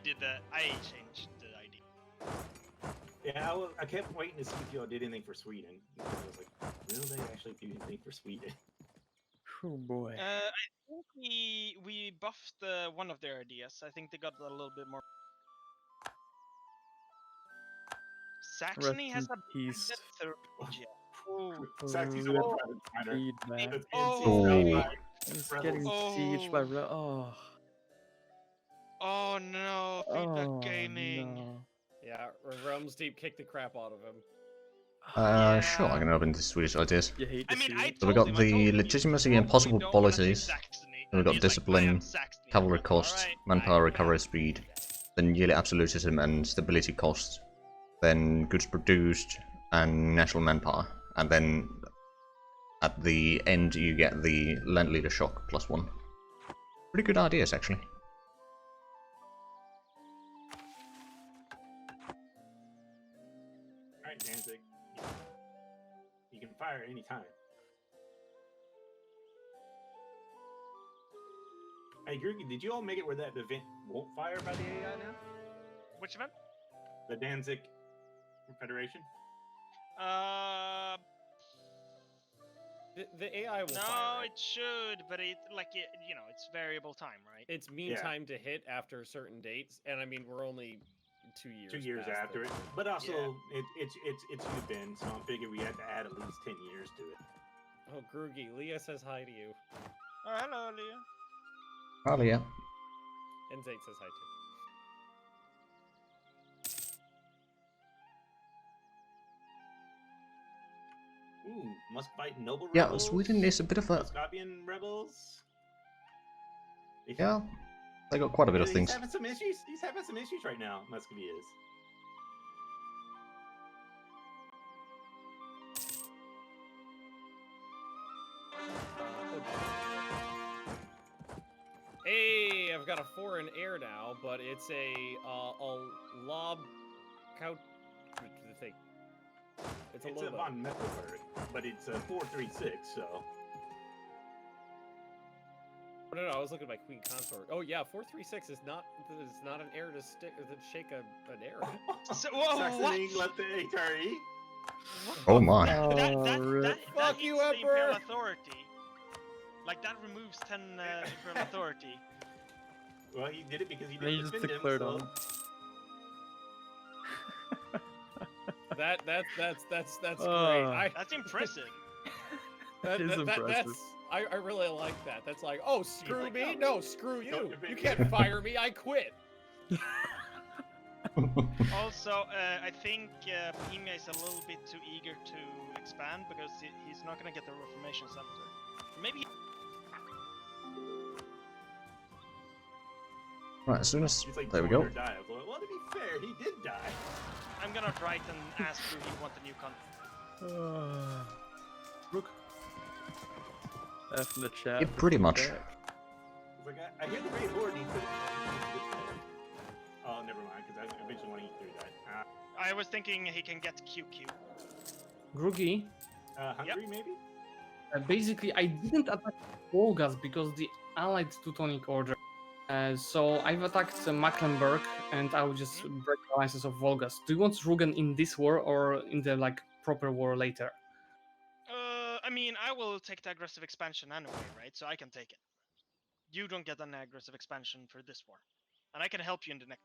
changed the idea. Yeah, I kept waiting to see if y'all did anything for Sweden. Because I was like, will they actually do anything for Sweden? Oh boy. I think we buffed one of their ideas. I think they got a little bit more. Saxony has a peace. third. Oh, Saxy's a Rip private fighter. feedback. It's Oh. It's Rebels. getting sieged by oh no, feedback gaming. No. Yeah, Realms Deep kicked the crap out of him. Sure, I can open the Swedish ideas. You hate to I mean, see I it. So we told got him, the legitimacy and possible probably don't wanna do policies. Saxony. Then we got He's like, discipline, "I am Saxony." cavalry I'm like, cost, "Alright, manpower I recovery have." speed, then yearly absolutism and stability cost, then goods produced and national manpower, and then at the end you get the land leader shock +1. Pretty good ideas actually. right, Danzig. You can fire anytime. Hey, Groogy, did you all make it where that event won't fire by the AI now? Which event? The Danzig Federation? The AI will No, fire it. it should, but it's variable time, right? It's mean Yeah. time to hit after certain dates, and I mean we're only 2 years. 2 years past after the- it. But also, it's you, Ben, so I figured we had to add at least 10 years to it. Oh, Groogy, Leah says hi to you, Oh, hello, Leah. Probably, yeah. and Zate says hi too. Ooh, Muscovite Noble Yeah, Rebels. Sweden is a bit of a... Muscovian Rebels. Yeah, they got quite a bit of He's things. having some issues. He's having some issues right now, Muscovy is. Hey, I've got a 4 in air now, but it's a lob couch thing. It's a It's a Lobo. von Mecklenburg, but it's a 436, so. Oh, no, I was looking at my queen consort. Oh yeah, 436 is not an air to stick to shake an arrow. So, whoa, Saxony what? left the HRE. Oh my. Fuck hits you, the Imperial Emperor! Authority. Like, that removes 10 Imperial Authority. Well, he did it because he And then didn't you just defend him, declared so. on him. That's great. Oh. That's impressive. It is impressive. That's I really like that. That's like, oh, screw like, me? no, No, screw you. don't You defend me. can't fire me. I quit. Also, I think Bohemia is a little bit too eager to expand because he's not going to get the Reformation Center. Maybe. Right, as soon as... He's like, There we join go. or die. I was like, well, to be fair, he did die. I'm going to write and ask who he want the new country. Rook. F in the chat. Yeah, pretty much. He's like, I hear the Great Horde needs to. Oh, never mind, because I eventually want to eat through that. I was thinking he can get QQ. Groogy, Hungary, maybe? basically, I didn't attack Volgas because the Allied Teutonic Order. So I've attacked Mecklenburg, and I will just break the alliances of Volgas. Do you want Rugen in this war or in the proper war later? I mean, I will take the aggressive expansion anyway, right? So I can take it. You don't get an aggressive expansion for this war. And I can help you in the next.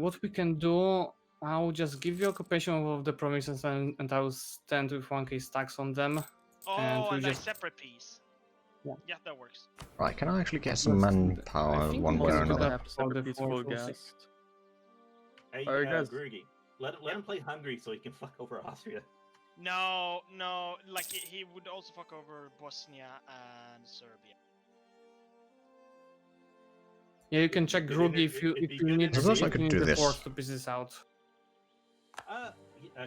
What we can do, I'll just give you occupation of the provinces, and I will stand with 1k stacks on them. Oh, And we and just- a separate piece. Yeah. Yeah, that works. Right, can I actually get some Let's do that. manpower I think one we way or want to do another? that. Have to separate the piece four, full four, gas. six. Hey, Alright, guys. Groogy, let him play Hungary so he can fuck over Austria. No, like he would also fuck over Bosnia and Serbia. Yeah, you can check If Groogy it- if you if you need, get I suppose I if could you need do the this. force to piece this out.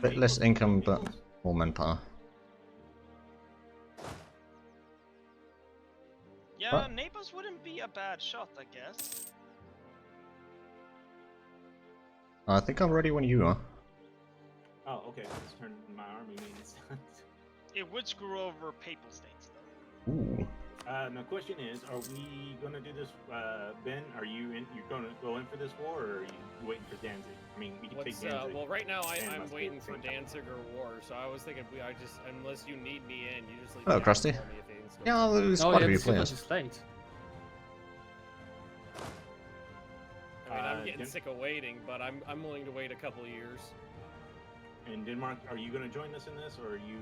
Bit less income, but Naples? more manpower. Yeah, What? Naples wouldn't be a bad shot, I guess. I think I'm ready when you are. Oh, okay. Let's turn my army means. It would screw over Papal States, though. Ooh. The question is, are we gonna do this, Ben? Are you in? You're gonna go in for this war, or are you waiting for Danzig? I mean, we can What's take Danzig. well, right now and I'm Muscovy waiting at the for same time. Danzig or war, so I was thinking unless you need me in, you just leave. Hello, me out Krusty. for me if things go Yeah, wrong. there's Oh quite yeah, a few this is players. is late. I mean, I'm getting Den- sick of waiting, but I'm willing to wait a couple of years. And Denmark, are you gonna join us in this, or are you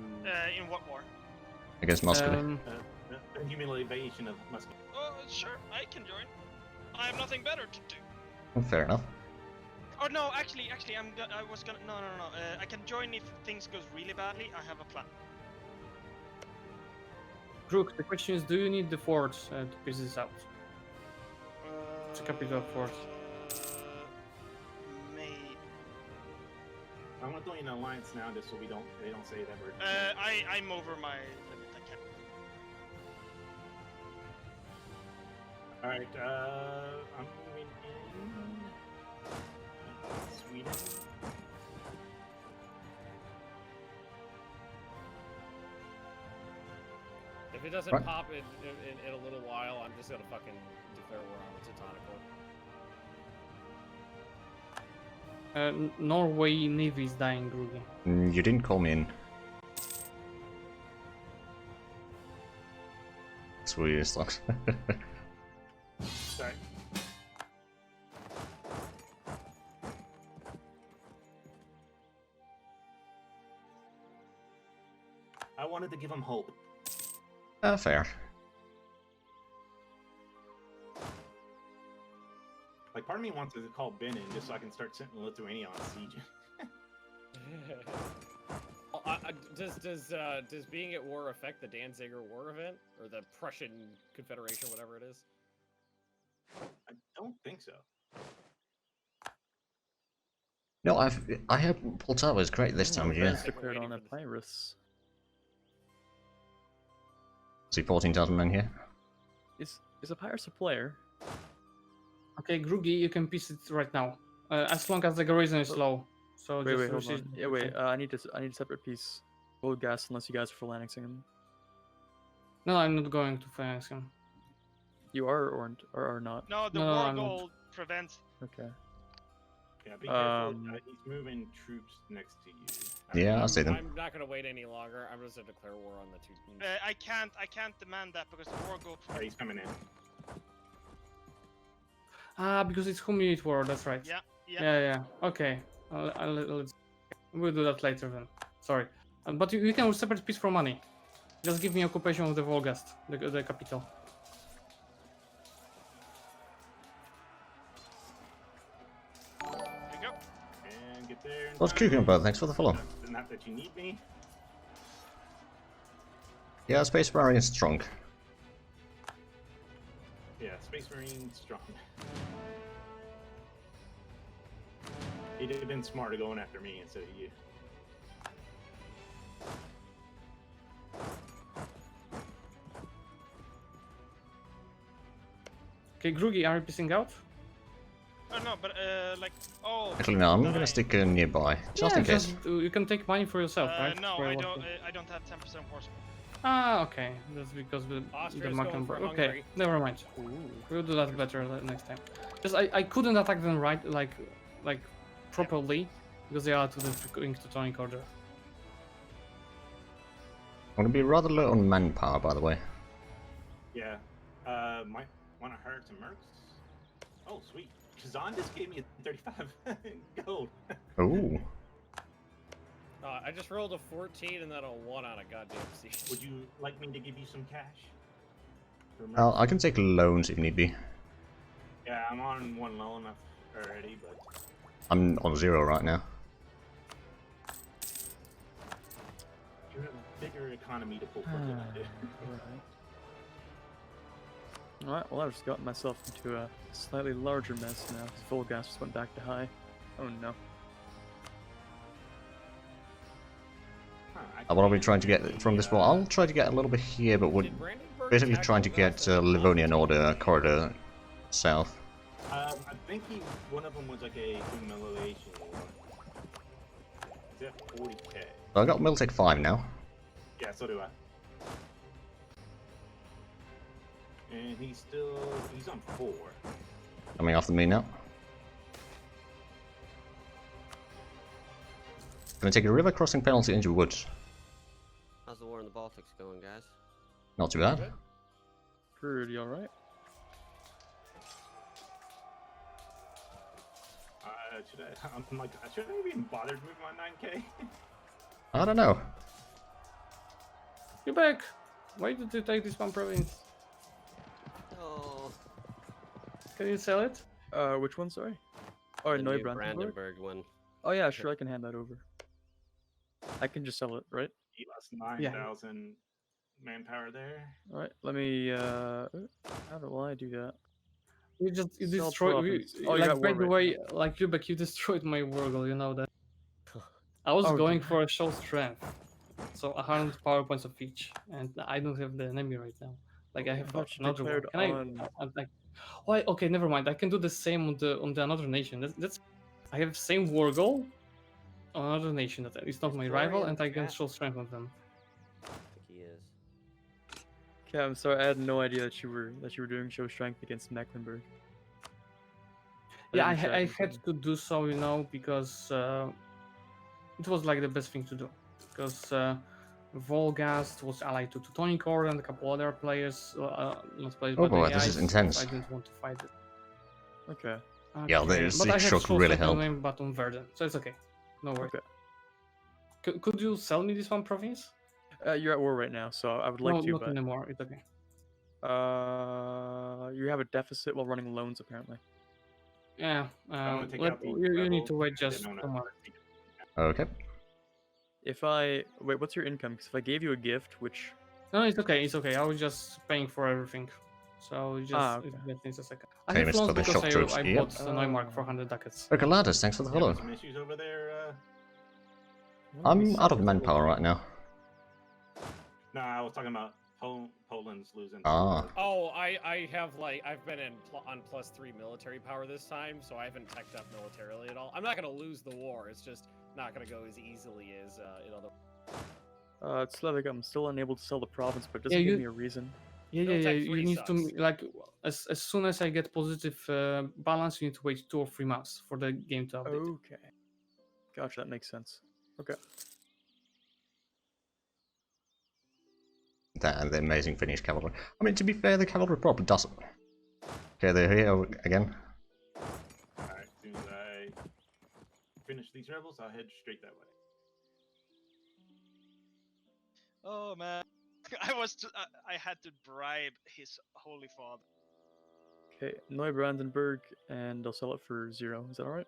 In what war? Against Muscovy. the humiliation of Muscovy? Oh, sure, I can join. I have nothing better to do. Fair enough. Oh no, actually, I was gonna. No. I can join if things goes really badly. I have a plan. Rook, the question is, do you need the forts to piece this out? It's a capital fort. Maybe. I'm gonna throw you in an alliance now, just so they don't say that we're. I'm over my limit. I can't. All right, I'm moving in Sweden. If it doesn't Right. pop in a little while, I'm just gonna fucking declare war on the Teutonic. Norway Navy is dying, Groogy. You didn't call me in. Sweet sucks. Sorry. I wanted to give him hope. Fair. Like, part of me wants to call Ben in just so I can start sending Lithuania on siege. Well, does being at war affect the Danziger War event or the Prussian Confederation, whatever it is? I don't think so. No, I have Poltava is great this time of year. Defense declared on Epirus. See 14,000 men here. Is Epirus a player? Okay, Groogy, you can piece it right now, as long as the garrison is low. So Wait, just wait, hold receive- on. Yeah, wait. I need a separate piece. Gold gas, unless you guys are full annexing him. No, I'm not going to finance him. You are or not. No, the No, war I'm not. gold prevents. Okay. Yeah, be careful. Um, He's moving troops next to you. Yeah, I see them. I'm not gonna wait any longer. I'm just gonna declare war on the two. I can't demand that because the war gold. Oh, he's coming in. Ah, because it's community war. That's right. Yeah, yeah. Yeah. Okay. We'll do that later then. Sorry, but you can separate piece for money. Just give me occupation of the Volgast, the capital. There you go. And get there. in What's time. Cucumber? Thanks for the follow. Not that you need me. Yeah, Space Marine is strong. Yeah, Space Marine strong. He'd have been smarter going after me instead of you. Okay, Groogy, are you pissing out? Oh no, but like Actually, no, I'm gonna stick nearby, just in case. You can take money for yourself, right? No, For I what- don't. I don't have 10% force. Ah, okay. That's because the Austria's Macan going for broke. Okay, Hungary. never mind. We'll do that better next time. Just I couldn't attack them right like properly because they are to the freaking Teutonic Order. I'm gonna be rather low on manpower, by the way. Yeah. Might want to hire some mercs. Oh, sweet. Kazan just gave me a 35 gold. Ooh. I just rolled a 14 and then a 1 on a goddamn siege. Would you like me to give you some cash? For mercs? Well, I can take loans if need be. Yeah, I'm on one loan already, but I'm on 0 right now. you have a bigger economy to pull for than I do. Alright, well I just got myself into a slightly larger mess now. Full gas just went back to high. Oh no. Huh, I want to be trying to get from this wall. I'll try to get a little bit here, but we're Did Brandenburg basically attack trying to Bulgaria? get Livonian Order corridor south. I think one of them was like a humiliation war. Is that 40k? So I got Miltech 5 now. Yeah, so do I. And he's on 4. Coming after me now. Gonna take a river crossing penalty into woods. How's the war in the Baltics going, guys? Not too bad. Pretty alright. Should I even bother moving my 9k? I don't know. You're back. Why did you take this one province? Oh, Can you sell it? Which one, sorry? Oh, the no, new Brandenburg? Brandenburg one. Oh yeah, sure, I can hand that over. I can just sell it, right? He lost 9,000 manpower there. Alright, let me, how do I do that? You Sell destroyed. province. Oh, you Like got by war the right way, like Lübeck, you destroyed my Wargle. You know that. I was Oh, going did I? for a show strength, so 100 power points of each, and I don't have the enemy right now. Like I have thought you another one. declared Can on- I? Like, oh, okay, never mind. I can do the same on the another nation. That's I have same war goal on another nation. That is not my rival, and I can Victorian show strength on them. I think he is. Okay, I'm sorry. I had no idea that you were doing show strength against Mecklenburg. Yeah, I, didn't I track had until- to do so, you know, because it was like the best thing to do. Because Volgast was allied to Teutonic Order and a couple other players, not players, Oh but boy, the this is AIs, intense. so I didn't want to fight it. Okay. Yeah, Okay, this but I have should show really strength on help. my but on Verden, so it's okay. No worries. Okay. Could you sell me this one province? You're at war right now, so I would No, like to, not but anymore. It's okay. you have a deficit while running loans apparently. Yeah, I'm gonna take let, out the you need rebel, to wait and then just I'm a gonna- month. Okay. If I wait, what's your income? Because if I gave you a gift, which No, it's okay. It's okay. I was just paying for everything, so it just okay. it just needs a second. I Famous have for loans the because shock troops, I yep. bought the Neumark for 100 ducats. Okay, Ladders, thanks for the You having follow. some issues over there? Let me I'm see out of this. manpower right now. No, I was talking about Poland's losing. Ah. Oh, I have like I've been on +3 military power this time, so I haven't teched up militarily at all. I'm not gonna lose the war. It's just not gonna go as easily as in other. It's Slavic. I'm still unable to sell the province, but it Yeah, doesn't give you- me a reason. Yeah, No, yeah, yeah. Tech You 3 need sucks. to like as soon as I get positive balance, you need to wait 2 or 3 months for the game to update. Okay. Gotcha, that makes sense. Okay. That and the amazing Finnish cavalry. I mean, to be fair, the cavalry probably doesn't. Okay, they're here again. Alright, as soon as I finish these rebels, I'll head straight that way. Oh man, I had to bribe his holy father. Okay, Neubrandenburg, and I'll sell it for 0. Is that alright?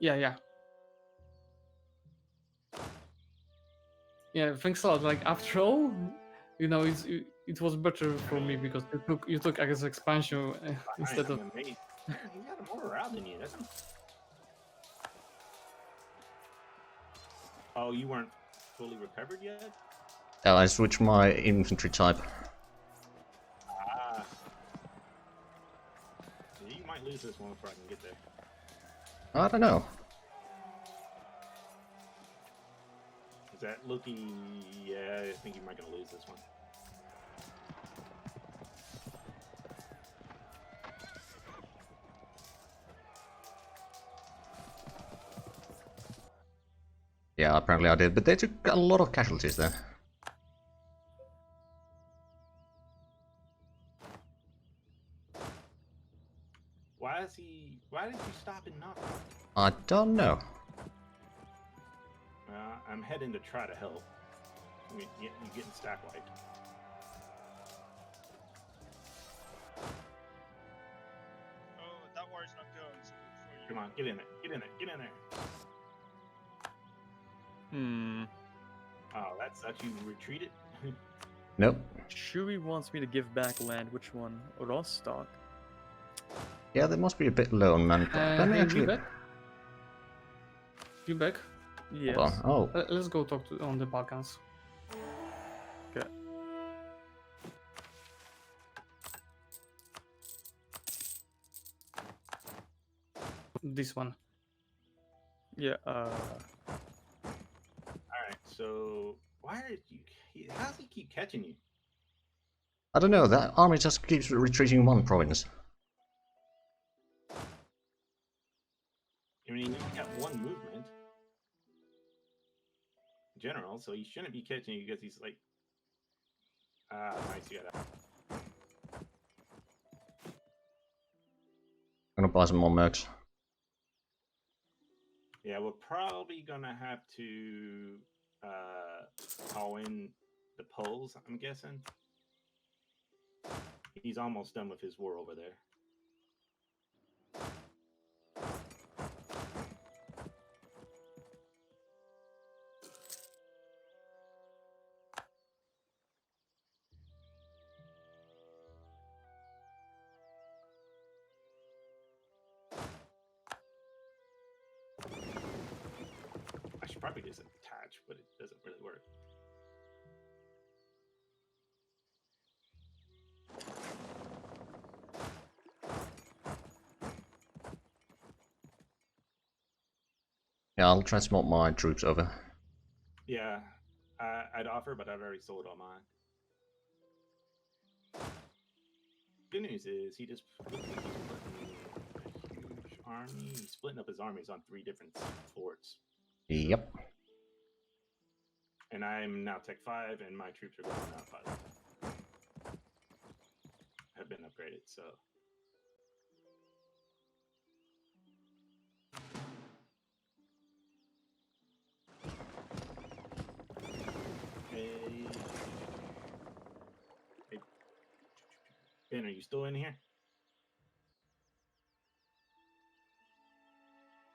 Yeah, yeah. Yeah, thanks a lot. Like after all, you know, it was better for me because you took as expansion instead of. I'm amazed. He's got more morale than you, doesn't he? Oh, you weren't fully recovered yet? I switched my infantry type. Ah. You might lose this one before I can get there. I don't know. Is that looking? Yeah, I think you might gonna lose this one. Yeah, apparently I did, but they took a lot of casualties there. Why did you stop and knock? I don't know. I'm heading to try to help. I mean, you're getting stack wiped. Oh, that war is not going so good for you. Come on, get in there, get in there, get in there. Oh, that's you retreated. Nope. Shui wants me to give back land. Which one? Rostock. Yeah, they must be a bit low on manpower. Let me Hey, actually... Vivek? You back? Yes. Hold on. Oh, Let's go talk on the Balkans. Okay. This one. Yeah. All right, so why did you? How does he keep catching you? I don't know, that army just keeps retreating one province. I mean, you only got one movement. In general, so he shouldn't be catching you because he's like, nice, you got that. I'm gonna buy some more mercs. Yeah, we're probably gonna have to call in the Poles, I'm guessing. He's almost done with his war over there. I should probably just attach, but it doesn't really work. Yeah, I'll transport my troops over. Yeah, I'd offer, but I've already sold all mine. Good news is he just looks like he's putting a huge army. He's splitting up his armies on 3 different forts. Yep. And I'm now Tech 5, and my troops are going now 5. Have been upgraded, so. Hey. Hey. Ben, are you still in here?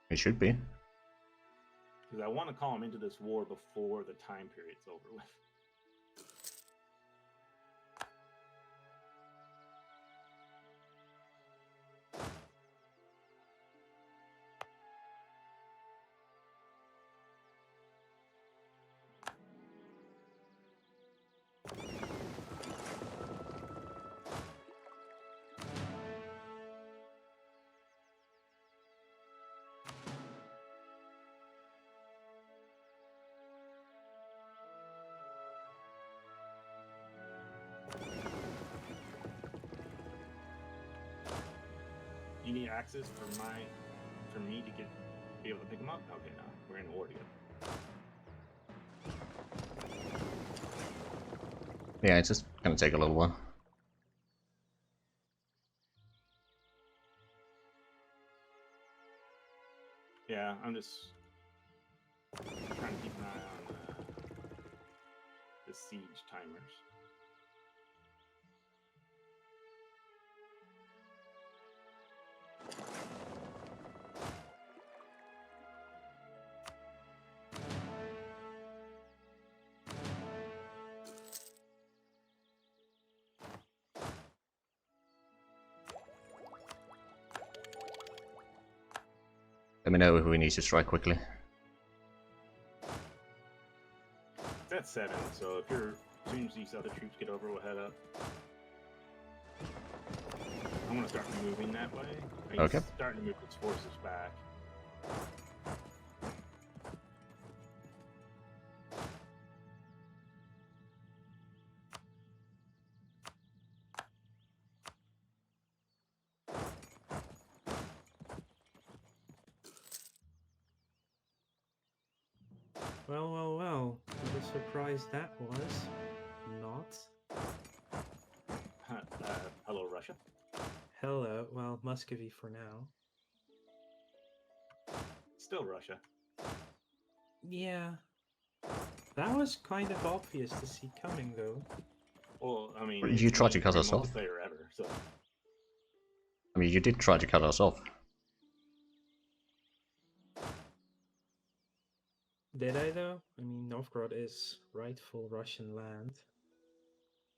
It should be. Because I want to call him into this war before the time period's over with. You need access for me to be able to pick him up? Okay, no, we're in a war together. Yeah, it's just gonna take a little while. Yeah, I'm just trying to keep an eye on the siege timers. Let me know who we need to strike quickly. It's at 7, so if you're as soon as these other troops get over, we'll head up. I'm gonna start moving that way. He's Okay. starting to move his forces back. Well, well, well. What a surprise that was. Not. Hello, Russia. Hello. Well, Muscovy for now. Still Russia. Yeah. That was kind of obvious to see coming, though. Well, I mean, You it's tried the to cut most us off. multiplayer ever, so. I mean, you did try to cut us off. Did I, though? I mean, Novgorod is rightful Russian land.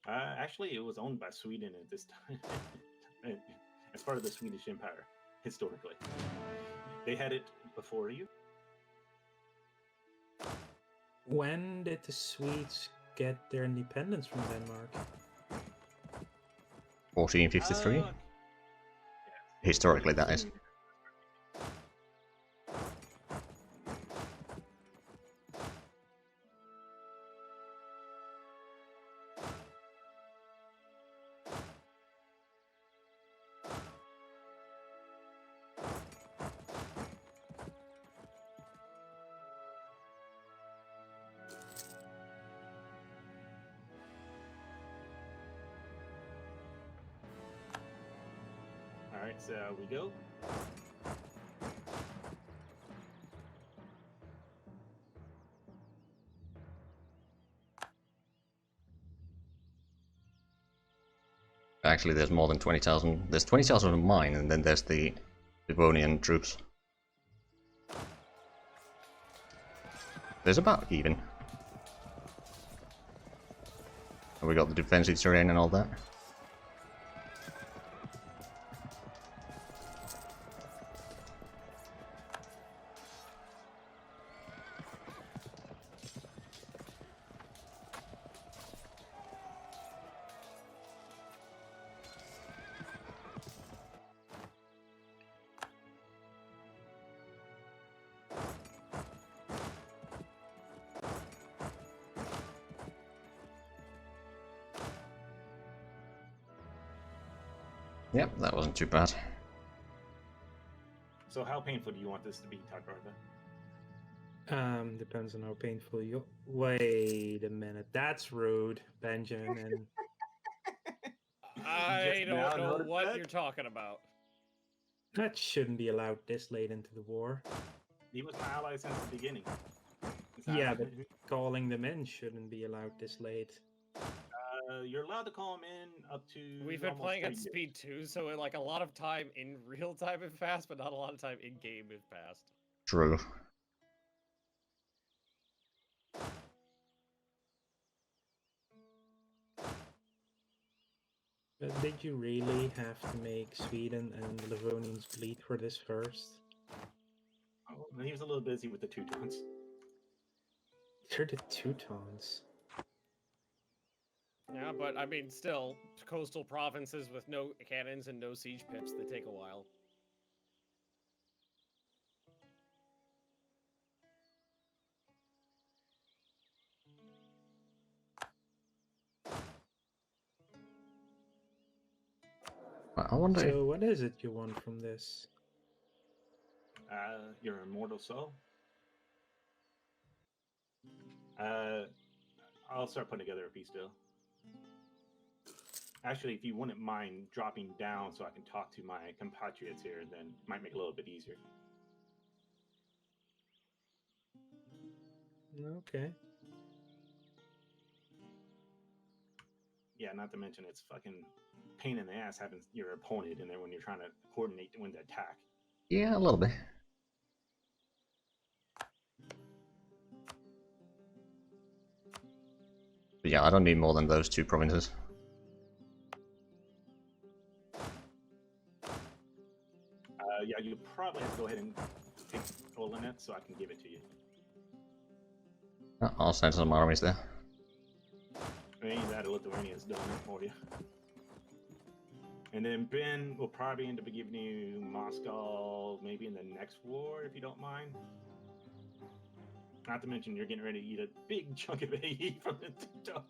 Actually, it was owned by Sweden at this time. As part of the Swedish Empire, historically. They had it before you. When did the Swedes get their independence from Denmark? 1453? Historically, that is. Alright, so we go. Actually, there's more than 20,000. There's 20,000 of mine, and then there's the Devonian troops. There's about even. And we got the defensive terrain and all that. Yep, that wasn't too bad. So how painful do you want this to be, Takarda? Depends on how painful you. Wait a minute, that's rude, Benjamin. I now don't know noticed what that? you're talking about. That shouldn't be allowed this late into the war. He was my ally since the beginning. Yeah, but calling them in shouldn't be allowed this late. You're allowed to call him in up to. We've been almost playing 3 at years. speed 2, so like a lot of time in real time has passed, but not a lot of time in game has passed. True. But did you really have to make Sweden and the Livonians bleed for this first? Oh, he was a little busy with the Teutons. They're the Teutons. Yeah, but I mean, still, coastal provinces with no cannons and no siege pips, they take a while. I wonder. So what is it you want from this? Your immortal soul. I'll start putting together a piece deal. Actually, if you wouldn't mind dropping down so I can talk to my compatriots here, then it might make it a little bit easier. Okay. Yeah, not to mention it's fucking pain in the ass having your opponent in there when you're trying to coordinate when to attack. Yeah, a little bit. But yeah, I don't need more than those 2 provinces. Yeah, you probably have to go ahead and take Olinet so I can give it to you. I'll send some armies there. I mean, that Lithuania's doing it for you. And then Ben will probably end up giving you Moscow maybe in the next war, if you don't mind. Not to mention you're getting ready to eat a big chunk of AE from the Teutons.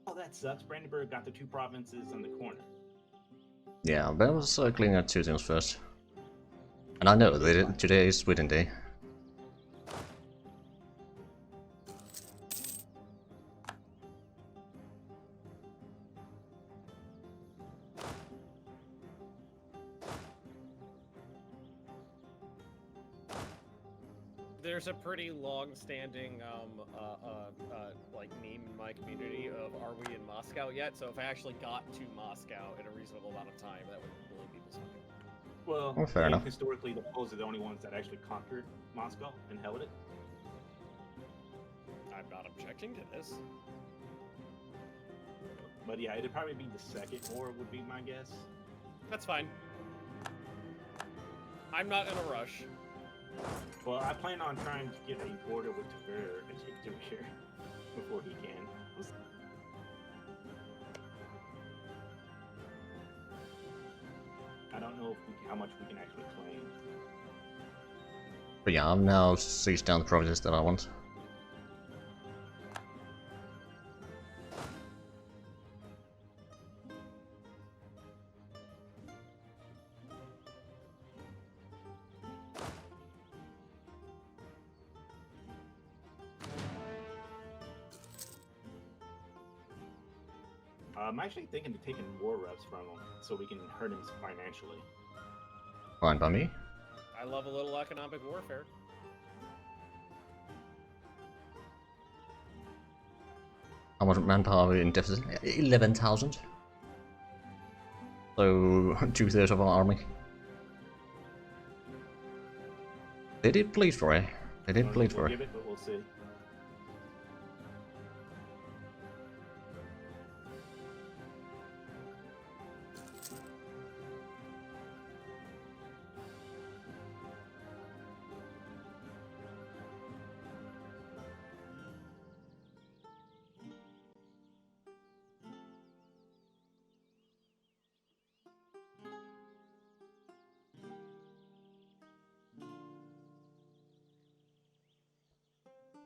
Oh, that sucks. Brandenburg got the 2 provinces on the corner. Yeah, but I was cleaning out 2 things first. And I know that today is Sweden Day. There's a pretty long-standing like meme in my community of "Are we in Moscow yet?" So if I actually got to Moscow in a reasonable amount of time, that would blow people's mind. Well, Oh, fair enough. Historically, the Poles are the only ones that actually conquered Moscow and held it. I'm not objecting to this. But yeah, it'd probably be the second war would be my guess. That's fine. I'm not in a rush. Well, I plan on trying to get a border with Tver here before he can. I don't know if how much we can actually claim. But yeah, I'm now sieged down the provinces that I want. I'm actually thinking of taking war reps from him so we can hurt him financially. Fine by me. I love a little economic warfare. How much manpower are we in deficit? 11,000. So 2/3 of our army. They did bleed for it. They did bleed for We'll it. give it, but we'll see.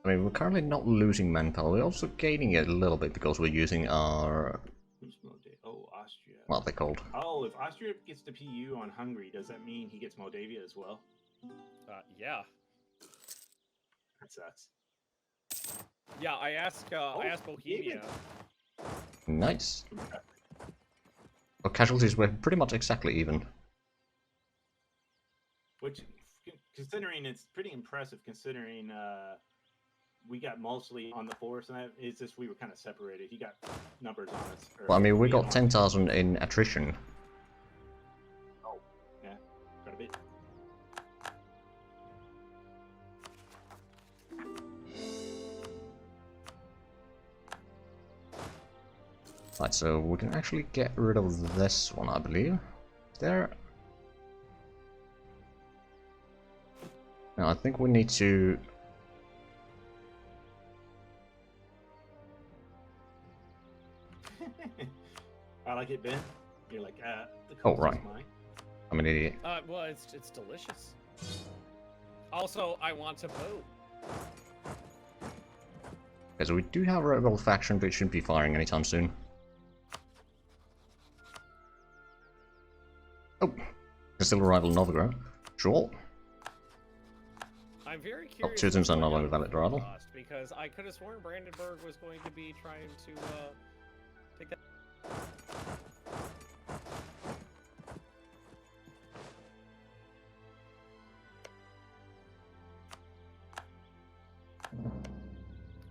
I mean, we're currently not losing manpower, we're also gaining it a little bit because we're using our... Oh, Austria. what are they called? Oh, if Austria gets the PU on Hungary, does that mean he gets Moldavia as well? Yeah. That sucks. Yeah, I asked Bohemia. Nice. Well, casualties were pretty much exactly even. Which, considering it's pretty impressive, considering we got mostly on the force, and it's just we were kind of separated. He got numbers on us. Well, I mean, we got 10,000 in attrition. Oh, yeah, got a bit. Right, so we can actually get rid of this one, I believe. There. Now, I think we need to... I like it, Ben. You're like, the Oh, coast right. is mine. I'm an idiot. Well, it's delicious. Also, I want to vote. Okay, so we do have a rebel faction, but it shouldn't be firing anytime soon. Oh, there's still a rival Novigrad. Sure. I'm very curious. citizens are what no got longer valid rival. lost, because I could have sworn Brandenburg was going to be trying to take that.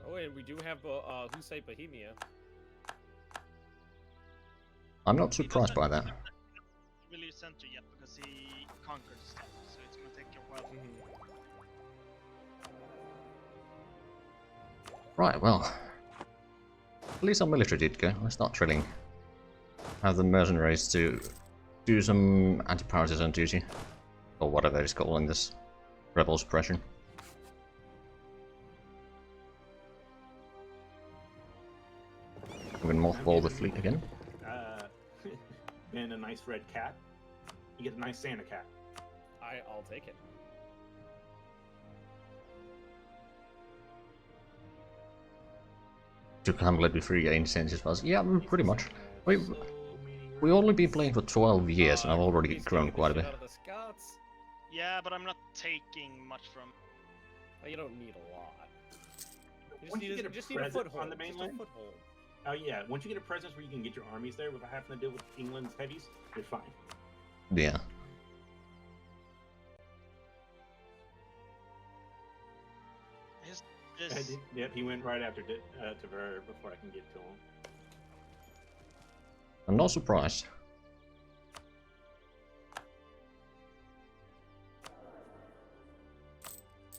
Oh, and we do have Hussein Bohemia. I'm not surprised by that. Really center yet because he conquered stuff, so it's gonna take a while. Right, well. At least our military did go. Let's start drilling. Have the mercenaries to do some anti-partisan duty. Or whatever it's called in this rebel suppression. We can mothball the fleet again. And a nice red cat. You get a nice Santa cat. I'll take it. Took Hamlet before you gained senses fast. Yeah, pretty much. We've only been playing for 12 years and I've already grown quite a bit. Yeah, but I'm not taking much from. Well, you don't need a lot. You Once you get a just need a presence foothold. on the mainland, Just a foothold. oh yeah, once you get a presence where you can get your armies there without having to deal with England's heavies, you're fine. Yeah. Yep, he went right after Tver before I can get to him. I'm not surprised.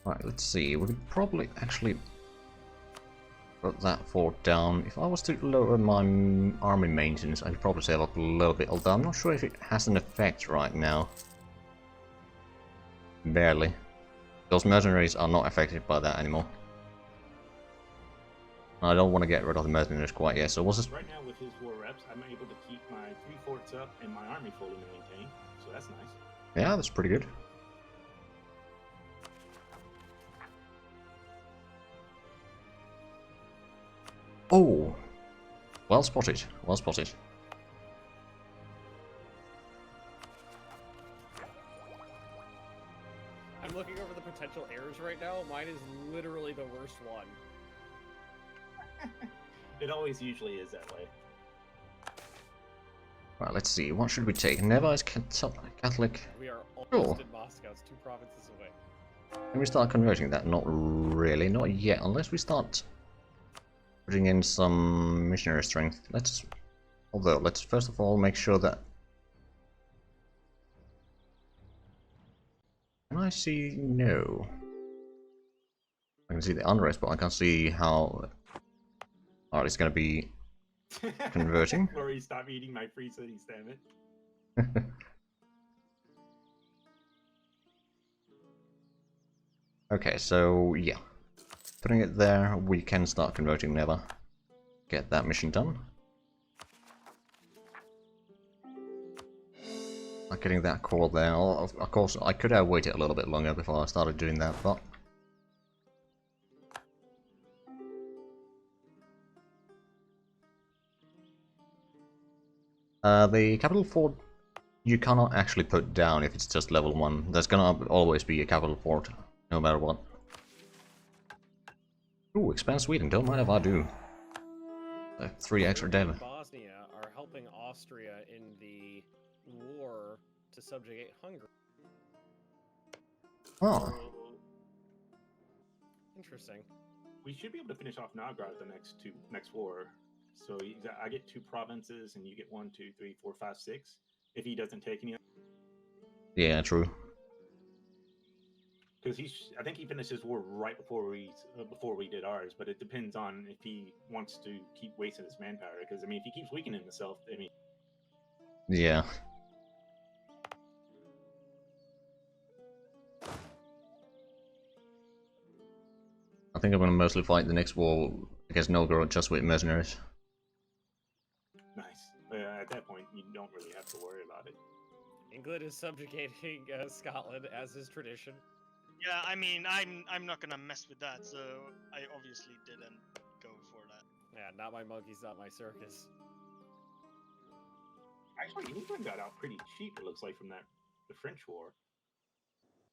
Right, let's see. We could probably actually put that fort down. If I was to lower my army maintenance, I'd probably save up a little bit, although I'm not sure if it has an effect right now. Barely. Those mercenaries are not affected by that anymore. I don't want to get rid of the mercenaries quite yet, so what's this? Right now with his war reps, I'm able to keep my 3 forts up and my army fully maintained, so that's nice. Yeah, that's pretty good. Oh! Well spotted, well spotted. I'm looking over the potential errors right now. Mine is literally the worst one. It always usually is that way. Right, let's see. What should we take? Neva is Catholic. We are almost Sure. in Moscow. It's 2 provinces away. Can we start converting that? Not really, not yet, unless we start putting in some missionary strength. Although, let's first of all make sure that... Can I see? No. I can see the unrest, but I can't see how hard it's going to be converting. Or stop eating my free cities, damn it. Okay, so yeah. Putting it there, we can start converting Neva. Get that mission done. Like getting that core there. Of course, I could have waited a little bit longer before I started doing that, but... The capital fort you cannot actually put down if it's just level 1. There's gonna always be a capital fort, no matter what. Ooh, expand Sweden, don't mind if I do. 3 extra dev. Bosnia are helping Austria in the war to subjugate Hungary. Oh, Interesting. We should be able to finish off Novgorod the next war. So I get 2 provinces, and you get 1, 2, 3, 4, 5, 6. If he doesn't take any, yeah, true. because I think he finished his war right before we did ours. But it depends on if he wants to keep wasting his manpower. Because I mean, if he keeps weakening himself, I mean, Yeah. I think I'm gonna mostly fight the next war against Novgorod just with mercenaries. nice. At that point, you don't really have to worry about it. England is subjugating Scotland as is tradition. Yeah, I mean, I'm not gonna mess with that, so I obviously didn't go for that. Yeah, not my monkeys, not my circus. Actually, England got out pretty cheap. It looks like from the French war.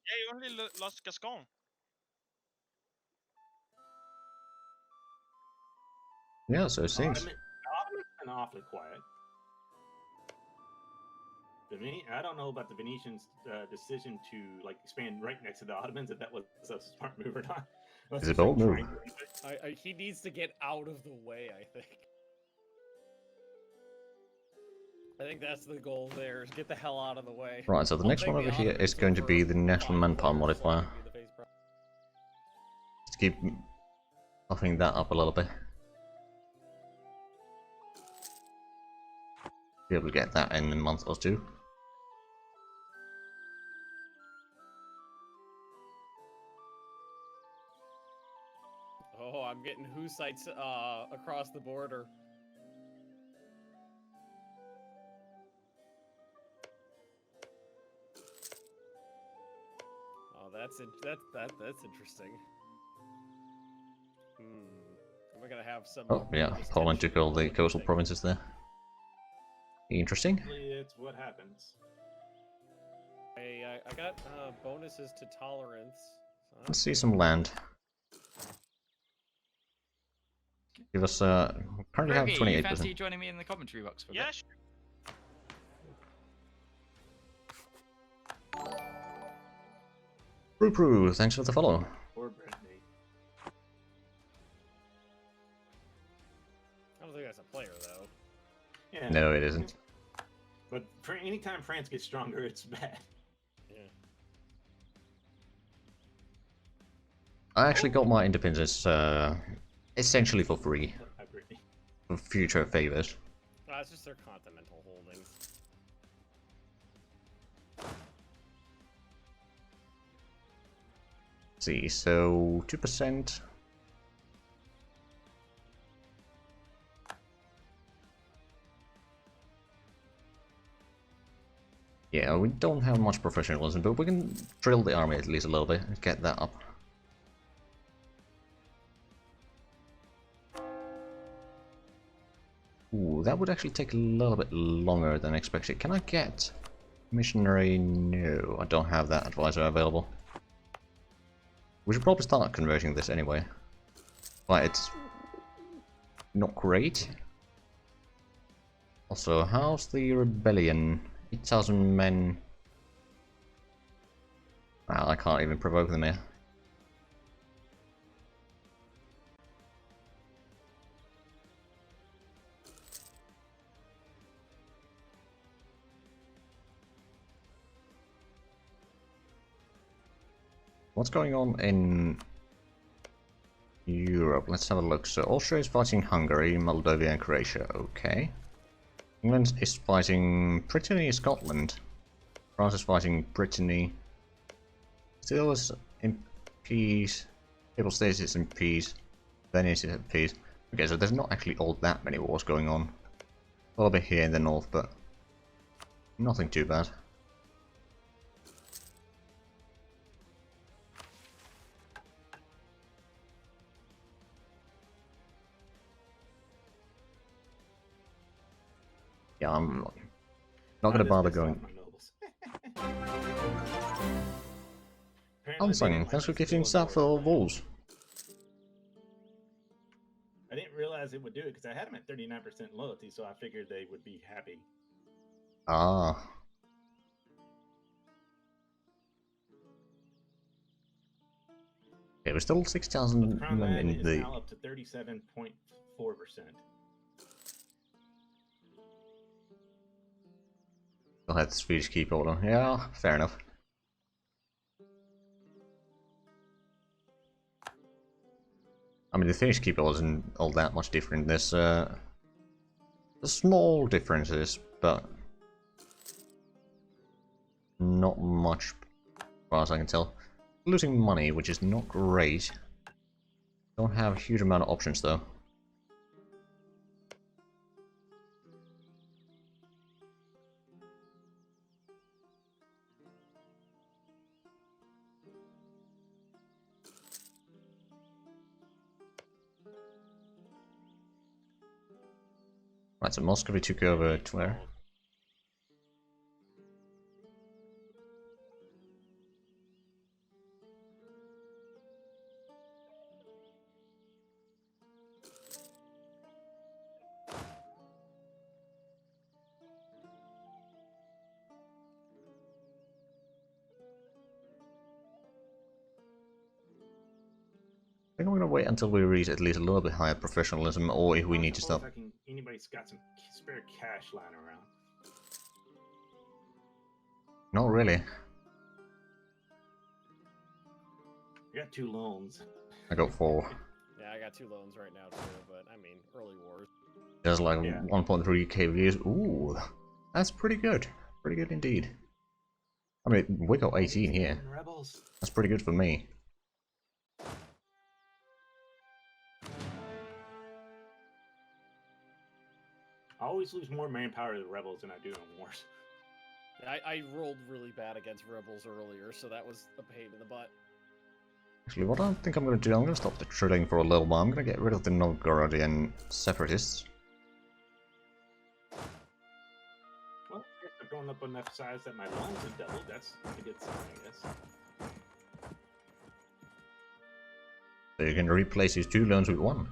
Yeah, you only lost Gascon. Yeah, so it seems. The Ottomans been awfully quiet. I don't know about the Venetians' decision to like expand right next to the Ottomans. If that was a smart move or not. It's a bold move. He needs to get out of the way, I think. I think that's the goal there, is get the hell out of the way. Right, so the next one over here is going to be the national manpower modifier. Just keep buffing that up a little bit. Be able to get that in a month or 2. Oh, I'm getting Hussites across the border. Oh, that's interesting. Am I gonna have some? Oh yeah, Poland took all the coastal provinces there. Interesting. It's what happens. I got bonuses to tolerance. So Let's see some land. Give us currently have Groogy, you 28%. fancy joining me in the commentary box for a Yeah, bit? sure. Prue, thanks for the follow. Poor Brittany. I don't think that's a player though. Yeah. No, it isn't. But for anytime France gets stronger, it's bad. Yeah. I actually got my independence essentially for free. Hi, Brittany. For future favors. It's just their continental holdings. See, so 2%. Yeah, we don't have much professionalism, but we can drill the army at least a little bit and get that up. Ooh, that would actually take a little bit longer than expected. Can I get missionary? No, I don't have that advisor available. We should probably start converting this anyway. But it's not great. Also, how's the rebellion? 8,000 men. Well, I can't even provoke them here. What's going on in Europe? Let's have a look. So Austria is fighting Hungary, Moldavia and Croatia. Okay. England is fighting Brittany, Scotland. France is fighting Brittany. Still is in peace. Papal States is in peace. Venice is at peace. Okay, so there's not actually all that many wars going on. A little bit here in the north, but nothing too bad. Yeah, I'm Not gonna this bother pisses going. off my nobles. Apparently they Unsung, didn't thanks for like me gifting stealing stuff for Lord's land. walls. I didn't realize it would do it because I had them at 39% loyalty, so I figured they would be happy. Ah. Okay, we're still 6,000 Crown men land in is the. now up to 37.4%. I'll have the Swedish keep order. Yeah, fair enough. I mean, the Finnish keep order isn't all that much different. There's small differences, but not much, as far as I can tell. Losing money, which is not great. Don't have a huge amount of options though. Right, so Muscovy took over Tver. I think I'm gonna wait until we reach at least a little bit higher professionalism, or if we need to stop. Anybody's got some spare cash lying around. Not really. I got 2 loans. I got 4. Yeah, I got 2 loans right now too, but I mean, early wars. There's like Yeah. 1.3k views. Ooh, that's pretty good. Pretty good indeed. I mean, we got 18 here. Rebels. That's pretty good for me. I always lose more manpower to the rebels than I do in wars. I rolled really bad against rebels earlier, so that was a pain in the butt. Actually, what I think I'm gonna do, I'm gonna stop the trading for a little while. I'm gonna get rid of the Novgorodian separatists. Well, if they're going up enough size that my loans have doubled, that's a good sign, I guess. So you can replace these 2 loans with 1.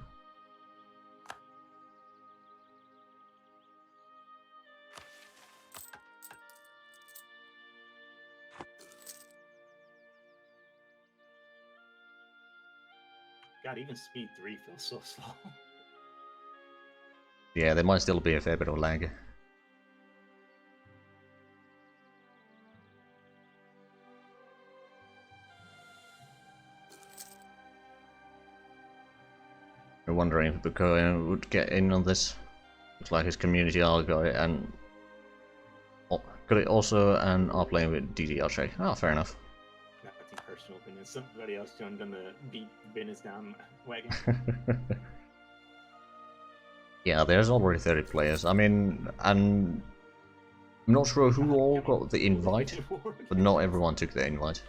God, even speed 3 feels so slow. Yeah, there might still be a fair bit of lag. I'm wondering if Bukoyan would get in on this. Looks like his community are got it, and got it also, and are playing with DDR check. Ah, fair enough. Nothing personal, but then somebody else joined on the beat business down wagon. Yeah, there's already 30 players. I mean, and I'm not sure who all got the invite, but not everyone took the invite.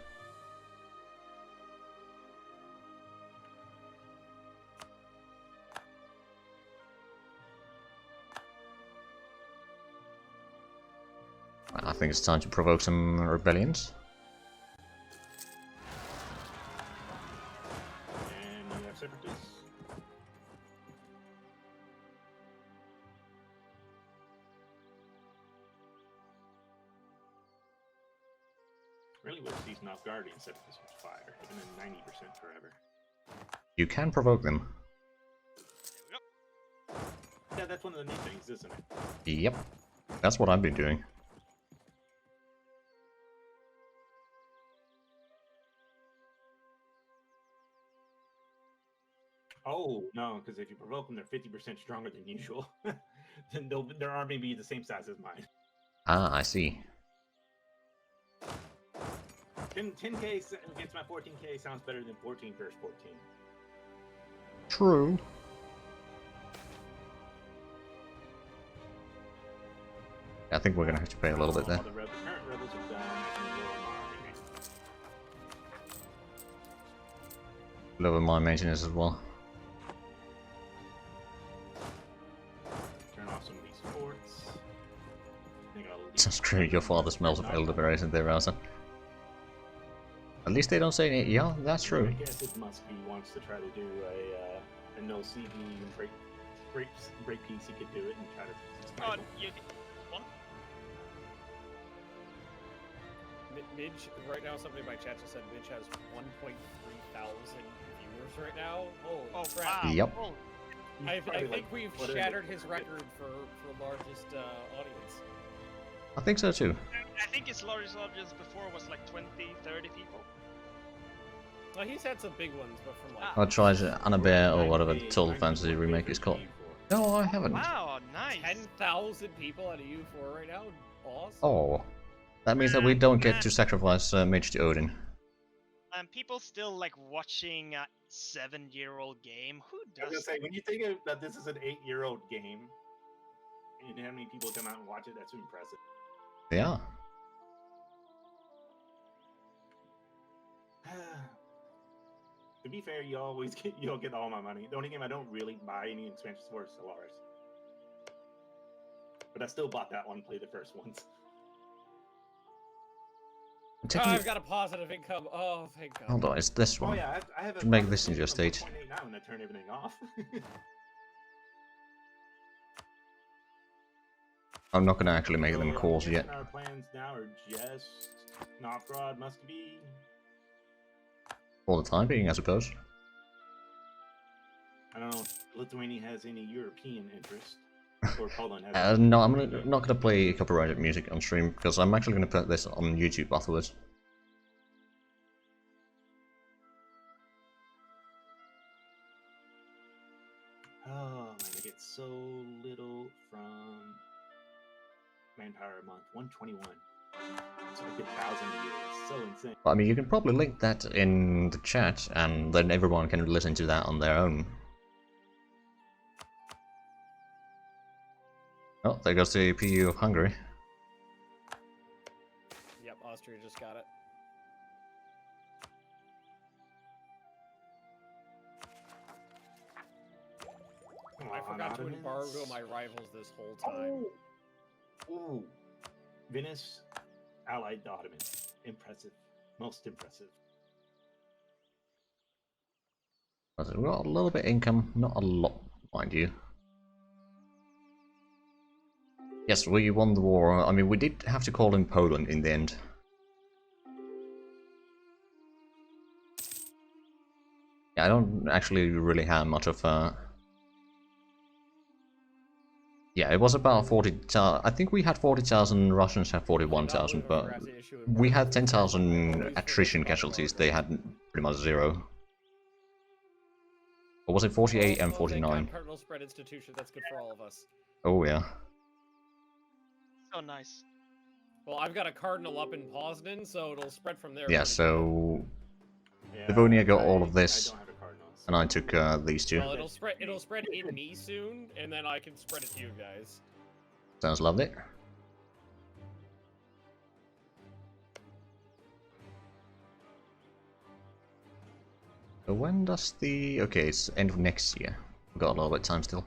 I think it's time to provoke some rebellions. And you have separatists. Really wish these Novgorodian separatists would fire. They've been at 90% forever. You can provoke them. Yeah, that's one of the new things, isn't it? Yep. That's what I've been doing. Oh, no, because if you provoke them, they're 50% stronger than usual. Then their army be the same size as mine. Ah, I see. 10k against my 14k sounds better than 14 versus 14. True. I think we're gonna have to pay a little bit there. All the current rebels are done. And Lower my maintenance as well. turn off some of these forts. I think I'll leave Jesus Your father smells of elderberries in their house. At least they don't say any. Yeah, that's true. I guess it must be wants to try to do a no CD break piece. He could do it and try to. Oh, you one? Midge, right now somebody in my chat just said Midge has 1.3 thousand viewers right now. Oh, crap. wow. Yep. Oh, I probably think like, we've what is it? shattered his record for largest audience. I think so too. I think his largest audience before was like 20, 30 people. Well, he's had some big ones, but from like... I tried Annabelle or whatever the 9K Total Fantasy people remake played is the called. U4. No, I haven't. Wow, nice. 10,000 people at a U4 right now? Awesome. Oh. That means that we don't get to sacrifice Midge to Odin. And people still like watching a 7-year-old game. Who I was gonna does? say, when you think of that this is an 8-year-old game, and how many people come out and watch it, that's impressive. Yeah. To be fair, you'll get all my money. The only game I don't really buy any expansions for is Solaris. But I still bought that one, played the first ones. Oh, I've got a positive income. Oh, thank God. Hold on, it's this Oh one. yeah, I have a Make this into a state. 1.8 now and I turn everything off. I'm not gonna actually make them So, calls I guess yet. Our plans now are just Novgorod, Muscovy. For the time being, I suppose. I don't know if Lithuania has any European interest. Or Poland has. No, I'm not gonna play copyrighted music on stream because I'm actually gonna put this on YouTube afterwards. Oh man, I get so little from manpower a month. 121. It's like 1,000 a year. It's so insane. But, I mean, you can probably link that in the chat, and then everyone can listen to that on their own. Oh, there goes the PU of Hungary. Yep, Austria just got it. I forgot to embargo my rivals this whole time. Ooh. Venice allied the Ottomans. Impressive. Most impressive. We've got a little bit of income, not a lot, mind you. Yes, we won the war. I mean, we did have to call in Poland in the end. Yeah, I don't actually really have much of yeah, it was about 40,000. I think we had 40,000, Russians had 41,000, but we had 10,000 attrition casualties. They had pretty much 0. Or was it 48 and 49? Cardinal spread institution, that's good for all of us. Oh yeah. So nice. Well, I've got a cardinal up in Poznan, so it'll spread from there. Yeah, so Yeah, Livonia got all of I this, don't have a Cardinal, so- and I took these two. Well, it'll spread in me soon, and then I can spread it to you guys. Sounds lovely. So when does the... Okay, it's end of next year. We've got a little bit of time still.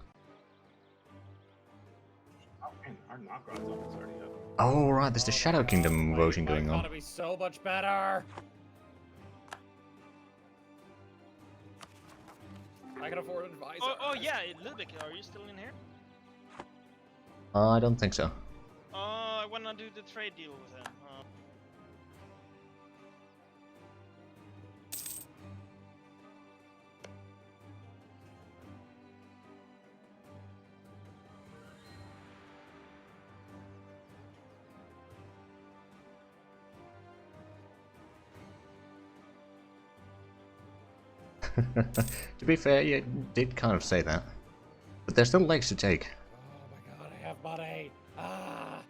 Oh, man, our Novgorod's almost already up. Oh right, there's the Shadow Kingdom My voting going on. economy's so much better. I can afford an advisor. Oh yeah, Ludwig, are you still in here? I don't think so. I wanna do the trade deal with him. To be fair, you did kind of say that. But there's still legs to take. Oh my god, I have money. Ah.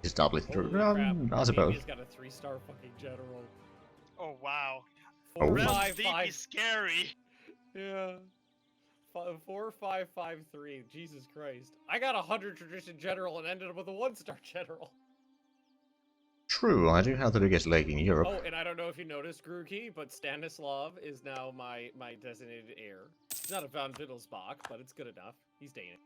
It's doubly Holy true. crap. I suppose. He's got a 3-star fucking general. Oh wow. Oh. Realm 5, deep 5. is scary. Yeah. 4553. Jesus Christ. I got a 100 tradition general and ended up with a 1-star general. True, I do have the biggest leg in Europe. Oh, and I don't know if you noticed, Groogy, but Stanislav is now my designated heir. It's not a Von Wittelsbach, but it's good enough. He's Danish.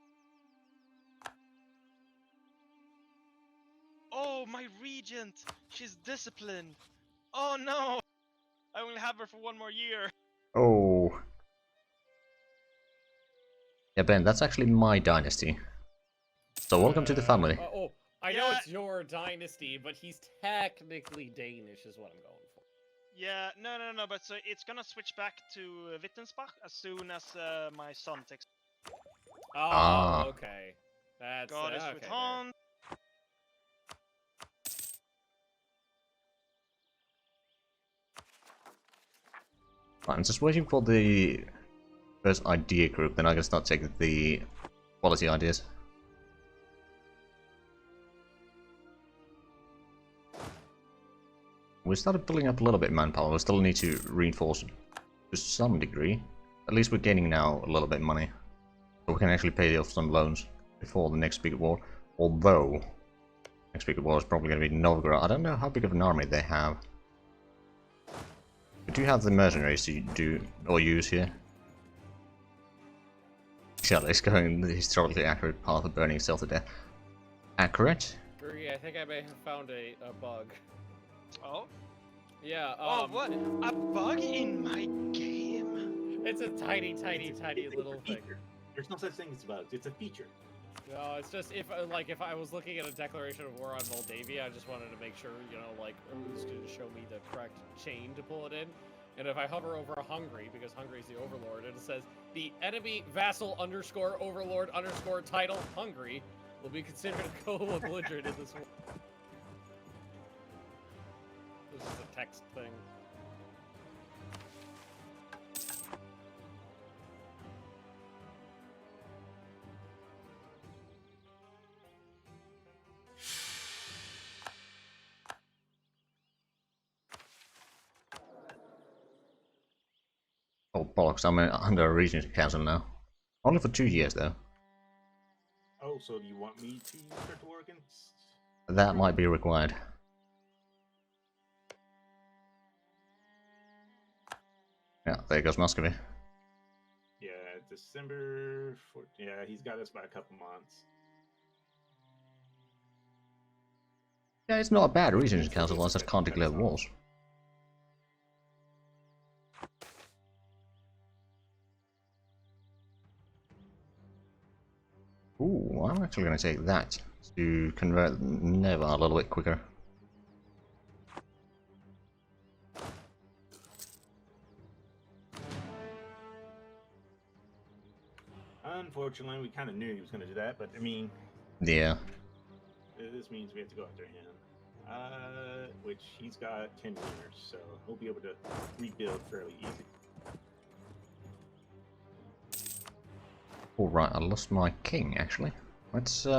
Oh, my regent! She's disciplined! Oh no! I only have her for 1 more year! Oh. Yeah, Ben, that's actually my dynasty. So welcome to the family. I know Yeah. it's your dynasty, but he's technically Danish, is what I'm going for. Yeah, no, but so it's gonna switch back to Wittensbach as soon as my son takes. Oh, Ah. okay. That's Goddess okay. with there. Hans. Right, I'm just waiting for the first idea group, then I can start taking the quality ideas. We started building up a little bit manpower, we still need to reinforce to some degree. At least we're gaining now a little bit of money. So we can actually pay off some loans before the next big war. Although, next big war is probably going to be Novgorod. I don't know how big of an army they have. We do have the mercenaries to do or use here. Yeah, it's going the historically accurate path of burning itself to death. Accurate? Groogy, I think I may have found a bug. Oh? Yeah, Oh, what? A bug in my game? It's a tiny It's a little thing. feature. There's no such thing as bugs. It's a feature. No, it's just if I was looking at a declaration of war on Moldavia, I just wanted to make sure, you know, like, who's going to show me the correct chain to pull it in. And if I hover over Hungary, because Hungary is the overlord, and it says the enemy vassal underscore overlord underscore title Hungary will be considered a co-belligerent in this war. This is a text thing. Oh bollocks, I'm under a Regency Council now. Only for 2 years though. Oh, so do you want me to start to war against? That might be required. Yeah, there goes Muscovy. Yeah, December 14th. Yeah, he's got us by a couple months. Yeah, it's not a bad Regency Council, I just can't declare wars. Ooh, I'm actually going to take that to convert Neva a little bit quicker. Unfortunately, we kind of knew he was going to do that, but I mean, Yeah. this means we have to go after him. Which he's got 10 years, so he'll be able to rebuild fairly easy. Alright, I lost my king actually. Let's He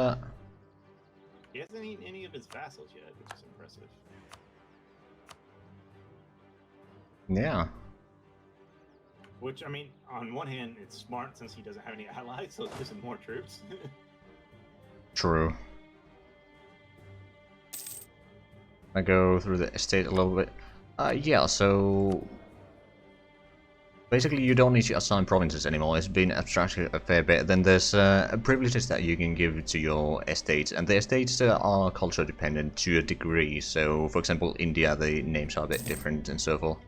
hasn't eaten any of his vassals yet, which is impressive. yeah. Which, I mean, on one hand, it's smart since he doesn't have any allies, so it gives him more troops. True. I go through the estate a little bit. Yeah, so basically you don't need to assign provinces anymore. It's been abstracted a fair bit. Then there's privileges that you can give to your estates, and the estates are culture dependent to a degree. So, for example, India, the names are a bit different and so forth.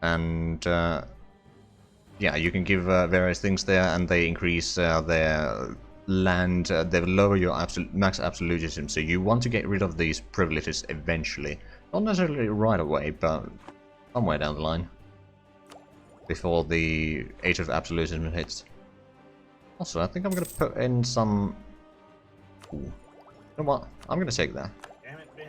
And yeah, you can give various things there, and they increase their land, they lower your max absolutism, so you want to get rid of these privileges eventually. Not necessarily right away, but somewhere down the line. Before the age of absolutism hits. Also, I think I'm going to put in some... Ooh. You know what? I'm going to take that. Damn it, Ben.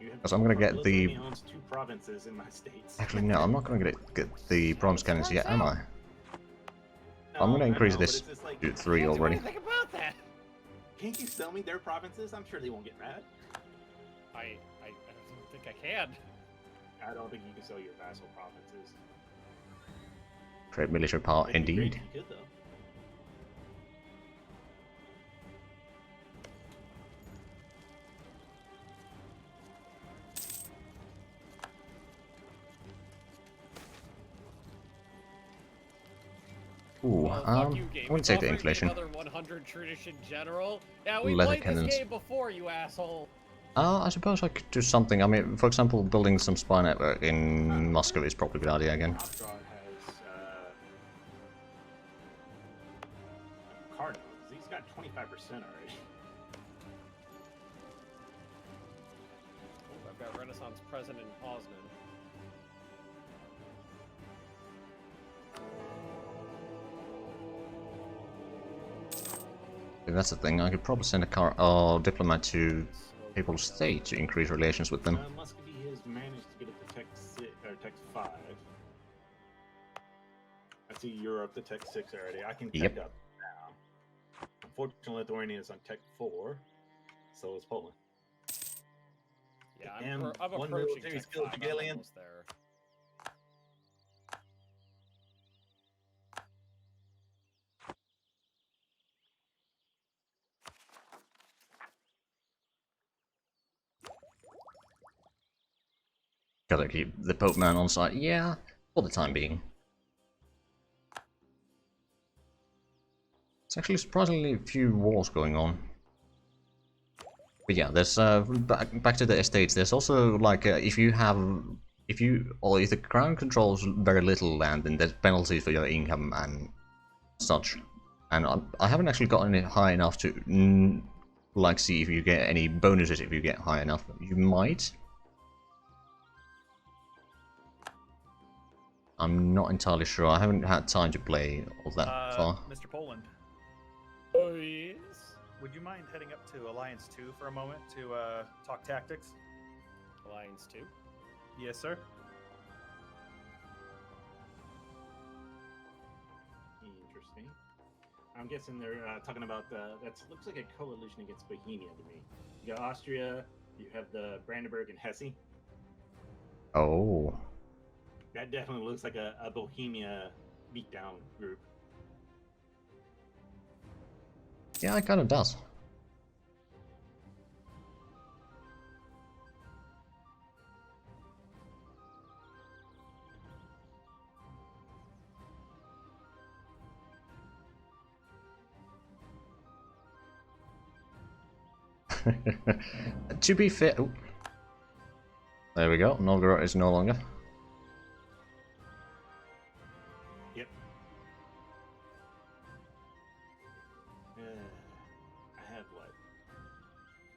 Because I'm going to get the... owns 2 provinces in my states. Actually, no, I'm not going to get the bronze cannons yet, am I? I'm going to increase this like, to 3 already. Think about that. Can't you sell me their provinces? I'm sure they won't get mad. I don't think I can. I don't think you can sell your vassal provinces. Great military power, It'd be great indeed. if you could, though. Ooh, Well, fuck you, game. I'm going to take the Offering me inflation. Another 100 100 tradition general. Yeah, we Leather played cannons. this game before, you asshole. I suppose I could do something. I mean, for example, building some spy network in Moscow is probably a good idea again. Novgorod has Cardinals. He's got 25% already. Ooh, I've got Renaissance President Poznan. If that's the thing, I could probably send a diplomat to Papal State to increase relations with them. Muscovy has managed to get it to Tech 6 or Tech 5. I see Europe to Tech 6 already. I can Yep. Tech up now. Unfortunately, Lithuania is on Tech 4, so is Poland. Yeah, And I'm one approaching military Tech skill 5. I'm Jagalian. almost there. Gotta keep the Pope man on site. Yeah, for the time being. It's actually surprisingly few wars going on. But yeah, there's back to the estates. There's also like if the crown controls very little land, then there's penalties for your income and such. And I haven't actually gotten it high enough to like see if you get any bonuses if you get high enough. You might. I'm not entirely sure. I haven't had time to play all that far. Mr. Poland, Oh, yes? would you mind heading up to Alliance 2 for a moment to talk tactics? Alliance 2. Yes, sir. Interesting. I'm guessing they're talking about that looks like a coalition against Bohemia to me. You got Austria, you have the Brandenburg and Hesse. Oh. That definitely looks like a Bohemia beatdown group. Yeah, it kind of does. To be fair... Oh. There we go, Novgorod is no longer. Yep. I have what?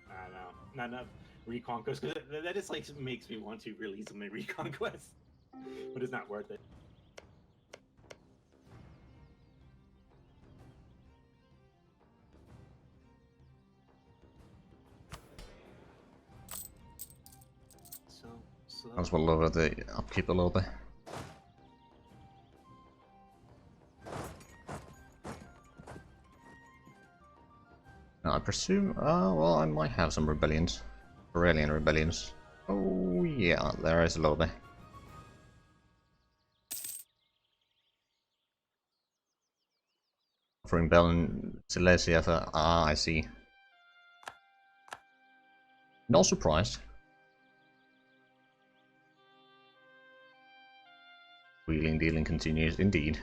I don't know. Not enough reconquest. Because that just like makes me want to release my reconquest. But it's not worth it. So Might as well lower the upkeep a little bit. Now I presume, well, I might have some rebellions. Aurelian rebellions. Oh yeah, there is a little bit. Offering Belen Silesia for... Ah, I see. Not surprised. Wheeling dealing continues, indeed.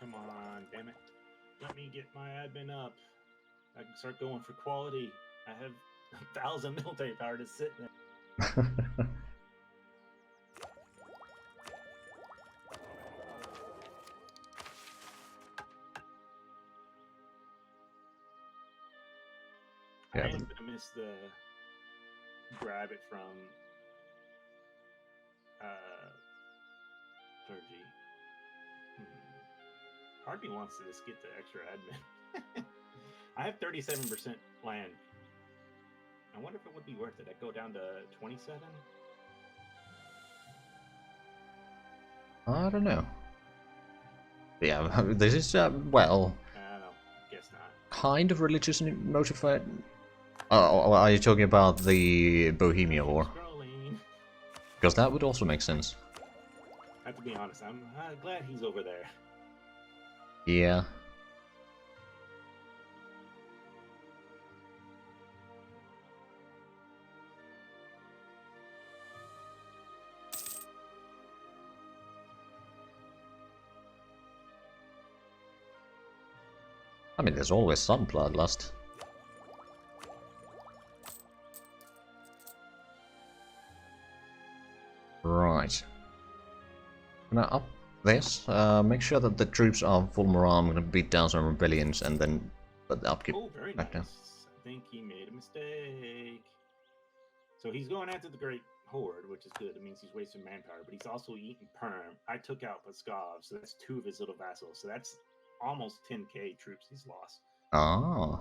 come on, damn it. Let me get my admin up. I can start going for quality. I have 1,000 military power to sit there. Yeah, I am gonna miss the grab it from clergy. Part of me wants to just get the extra admin. I have 37% land. I wonder if it would be worth it. I'd go down to 27. I don't know. Yeah, this is, well, I don't know. Guess not. kind of religiously motivated. Oh, are you talking about the Bohemia War? Scrolling. Because that would also make sense. I have to be honest. I'm glad he's over there. Yeah. I mean, there's always some bloodlust. Right. Now up this, make sure that the troops are full morale. I'm gonna beat down some rebellions and then put the upkeep Oh, very back nice. down. I think he made a mistake. So he's going after the Great Horde, which is good. It means he's wasting manpower, but he's also eating Perm. I took out Paskov, so that's 2 of his little vassals. So that's almost 10k troops he's lost. Ah.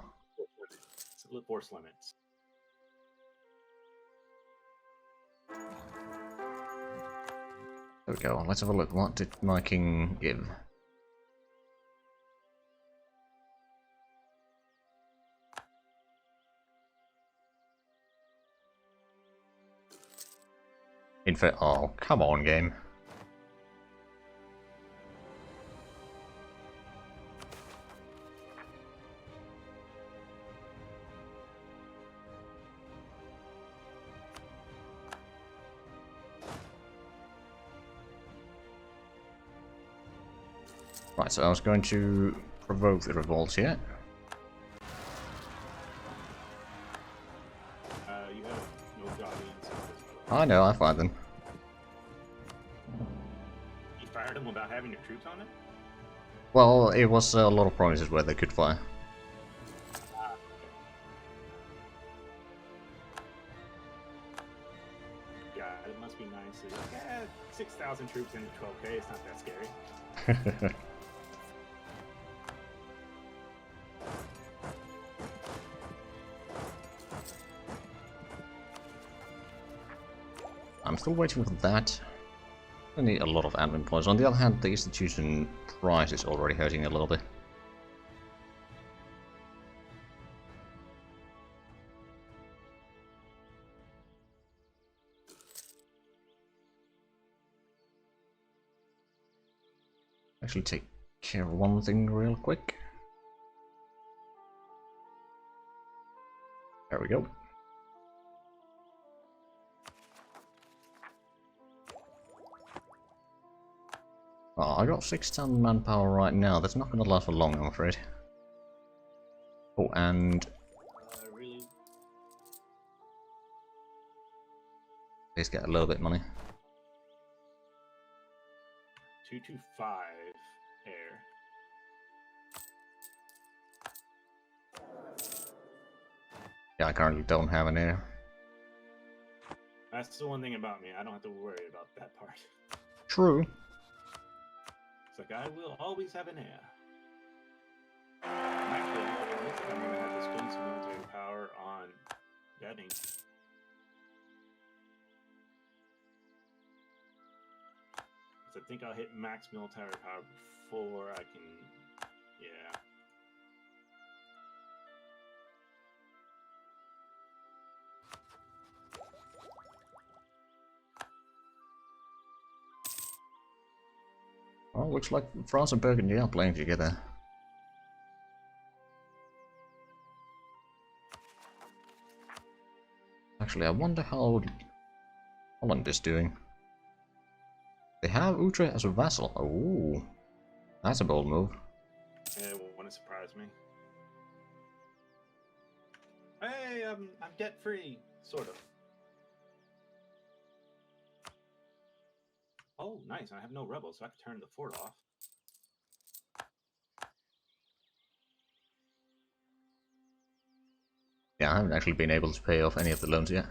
Force limits. There we go. Let's have a look. What did my king give? In fact, oh, come on, game. Right, so I was going to provoke the revolts here. You have no guardians. I know, I fired them. You fired them without having your troops on it? Well, it was a lot of promises where they could fire. Yeah, it must be nice. It's like, 6,000 troops into 12k. It's not that scary. I'm still waiting for that. I need a lot of admin points. On the other hand, the institution price is already hurting a little bit. Actually take care of one thing real quick. There we go. Oh, I got 6,000 manpower right now. That's not going to last for long, I'm afraid. Oh, and Really? please get a little bit of money. 225 air. Yeah, I currently don't have an air. That's the one thing about me. I don't have to worry about that part. True. It's like I will always have an air. Actually, I'm gonna have to spend some military power on betting. So I think I'll hit max military power before I can. Yeah. Well, looks like France and Burgundy are playing together. Actually, I wonder how Holland is doing. They have Utrecht as a vassal. Oh, that's a bold move. It wouldn't surprise me. Hey, I'm debt free, sort of. Oh, nice. I have no rebels, so I can turn the fort off. Yeah, I haven't actually been able to pay off any of the loans yet.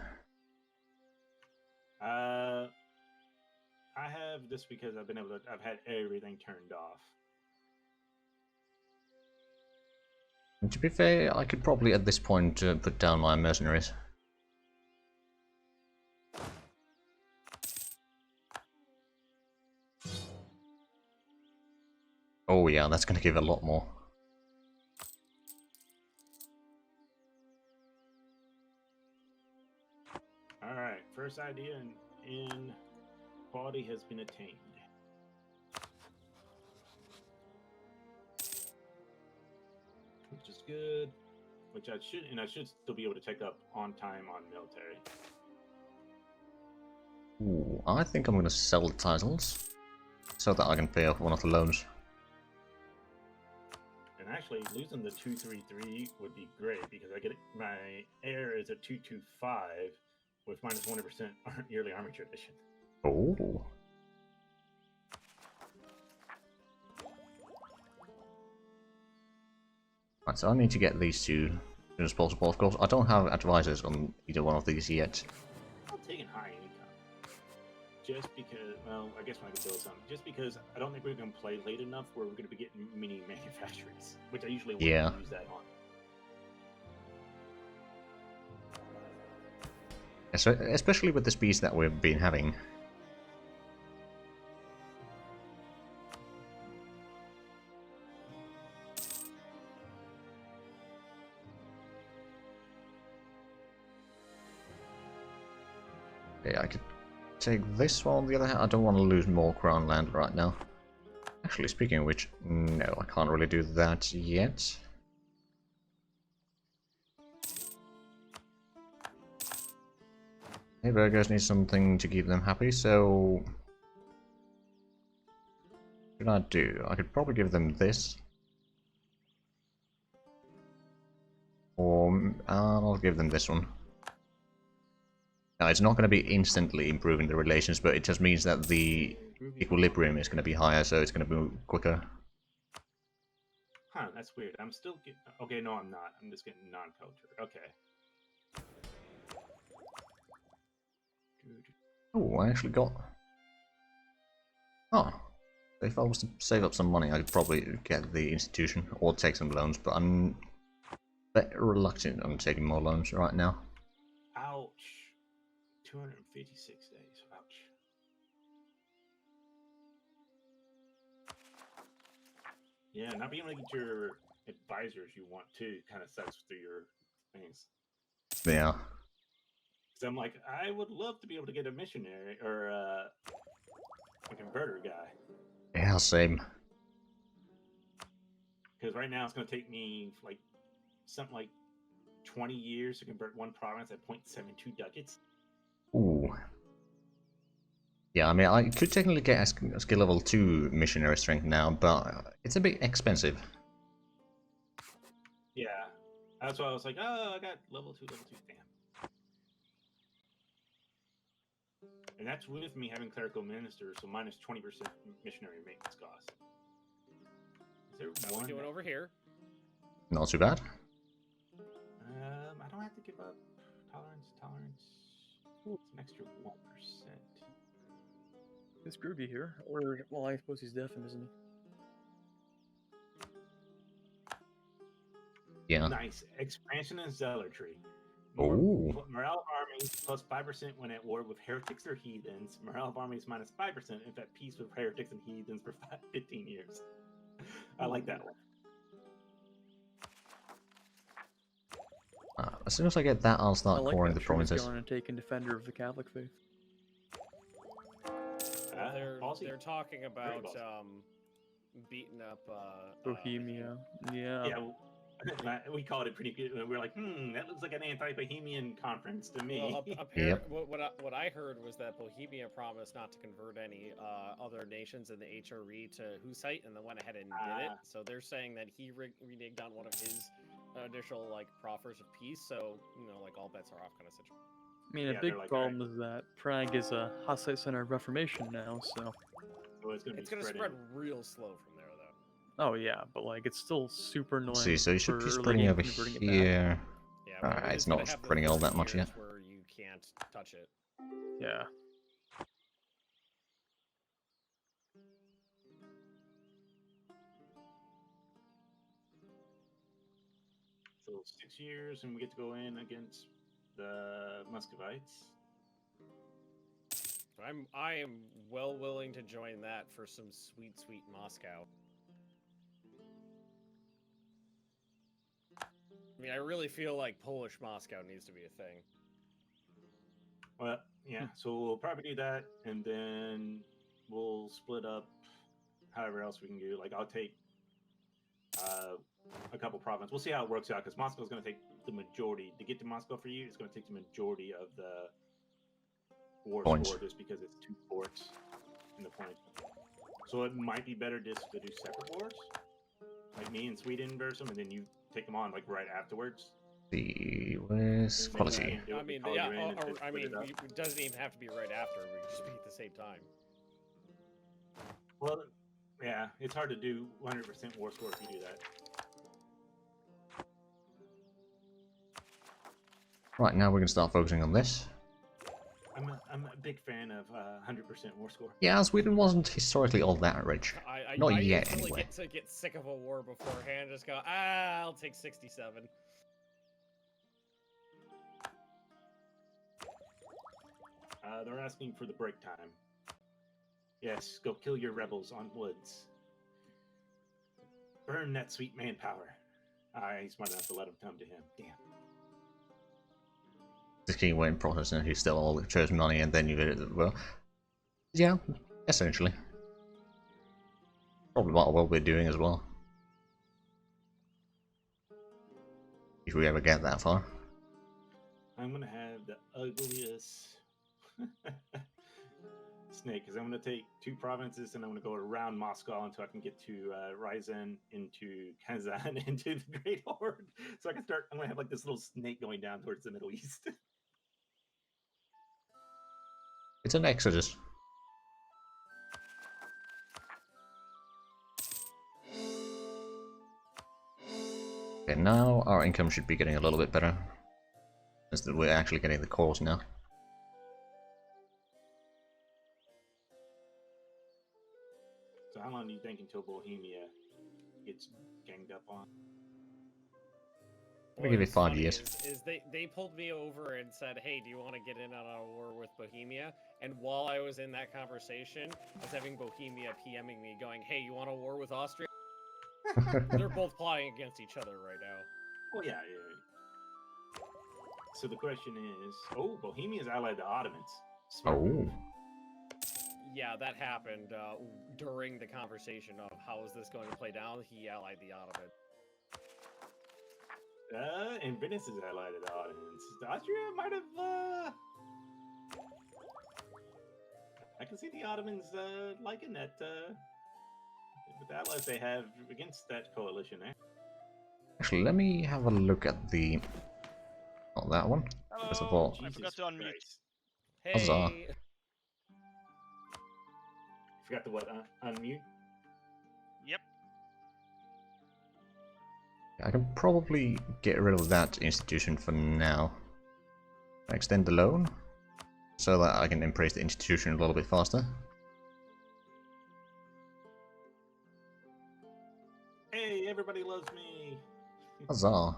I have this because I've been able to. I've had everything turned off. And to be fair, I could probably at this point put down my mercenaries. Oh yeah, that's gonna give a lot more. Alright, first idea in quality has been attained. Which is good. Which I should still be able to take up on time on military. Ooh, I think I'm gonna sell the titles so that I can pay off one of the loans. And actually, losing the 233 would be great because I get my air is a 225 with minus 1% yearly armature addition. Oh. Right, so I need to get these two as soon as possible. Of course, I don't have advisors on either one of these yet. I'm taking high income. Just because, well, I guess when I can build something. Just because I don't think we're going to play late enough where we're going to be getting mini manufactories, which I usually want to use that on. Yeah, so especially with the speeds that we've been having. Yeah, I could take this one. On the other hand, I don't want to lose more crown land right now. Actually, speaking of which, no, I can't really do that yet. Hey, burgers need something to keep them happy, so... what should I do? I could probably give them this. Or I'll give them this one. Now, it's not going to be instantly improving the relations, but it just means that the equilibrium is going to be higher, so it's going to be quicker. Huh, that's weird. I'm still getting... Okay, no, I'm not. I'm just getting non-culture. Okay. Oh, I actually got... oh. If I was to save up some money, I could probably get the institution, or take some loans, but I'm a bit reluctant on taking more loans right now. Ouch. 256 days. Ouch. Yeah, not being able to get your advisors you want to kind of sucks through your things. Yeah. Because I'm like, I would love to be able to get a missionary or a converter guy. Yeah, same. Because right now it's going to take me like something like 20 years to convert one province at 0.72 ducats. Ooh. Yeah, I mean, I could technically get a skill level 2 missionary strength now, but it's a bit expensive. Yeah. That's why I was like, oh, I got level 2, damn. And that's with me having clerical minister, so minus 20% missionary maintenance cost. Is there How one? we doing over here? Not too bad. I don't have to give up tolerance. It's an extra 1%. Is Groovy here? Or, well, I suppose he's deafened, isn't he? Yeah. Nice. Expansion and zealotry. Ooh. Morale of armies plus 5% when at war with heretics or heathens. Morale of armies minus 5% if at peace with heretics and heathens for 15 years. I like that one. As soon as I get that, I'll start coring the provinces. Going and taking defender of the Catholic faith. They're talking about beating up Bohemia. Yeah. Yeah, we called it pretty good. We were like, that looks like an anti-Bohemian conference to me. Well, apparently, what I heard was that Bohemia promised not to convert any other nations in the HRE to Hussite, and then went ahead and did it. So they're saying that he reneged on one of his initial proffers of peace. So all bets are off, kind of situation. I mean, a big problem is that Prague is a Hussite center of Reformation now, so it's going to spread real slow from there, though. Oh yeah, but it's still super annoying. See, so you should be spreading over here. Yeah, Alright, it's not spreading all that much yet. Where you can't touch it. Yeah. So 6 years, and we get to go in against the Muscovites. I am well willing to join that for some sweet Moscow. I mean, I really feel like Polish Moscow needs to be a thing. Well, yeah, so we'll probably do that, and then we'll split up however else we can do. I'll take a couple provinces. We'll see how it works out, because Moscow's going to take the majority. To get to Moscow for you, it's going to take the majority of the war score, just because it's 2 forts in the point. So it might be better just to do separate wars. Like me and Sweden versus them, and then you take them on like right afterwards. Where's Maybe quality? can do it, I we mean, call yeah. you in and just I split mean, it up. it doesn't even have to be right after. We can just be at the same time. Well, yeah, it's hard to do 100% war score if you do that. Right, now we're going to start focusing on this. I'm a big fan of 100% war score. Yeah, Sweden wasn't historically all that rich. Not I yet, instantly anyway. get sick of a war beforehand. Just go, I'll take 67. They're asking for the break time. Yes, go kill your rebels on woods. Burn that sweet manpower. He's smart enough to let him come to him. Damn. Just keep waiting process and he still all chose money and then you did it. Well, yeah, essentially. Probably what we're doing as well. If we ever get that far. I'm gonna have the ugliest snake because I'm gonna take 2 provinces and I'm gonna go around Moscow until I can get to Ryazan, into Kazan, into the Great Horde. So I can start. I'm gonna have like this little snake going down towards the Middle East. It's an exodus. Okay, now our income should be getting a little bit better. Since that we're actually getting the cores now. So how long do you think until Bohemia gets ganged up on? We'll give it What's 5 funny years. Is they pulled me over and said, "Hey, do you want to get in on a war with Bohemia?" And while I was in that conversation, I was having Bohemia PMing me, going, "Hey, you want a war with Austria?" They're both plotting against each other right now. Oh yeah, yeah. So the question is, oh, Bohemia's allied the Ottomans. Smart move. Yeah, that happened during the conversation of how is this going to play down. He allied the Ottomans. And Venice is allied to the Ottomans. Austria might have. I can see the Ottomans liking that. With the allies they have against that coalition there. Actually, let me have a look at the... Not that one. First of all... I forgot to unmute. Hey. Huzzah. Forgot to what? Unmute? Yep. I can probably get rid of that institution for now. Extend the loan, so that I can embrace the institution a little bit faster. Hey, everybody loves me! Huzzah.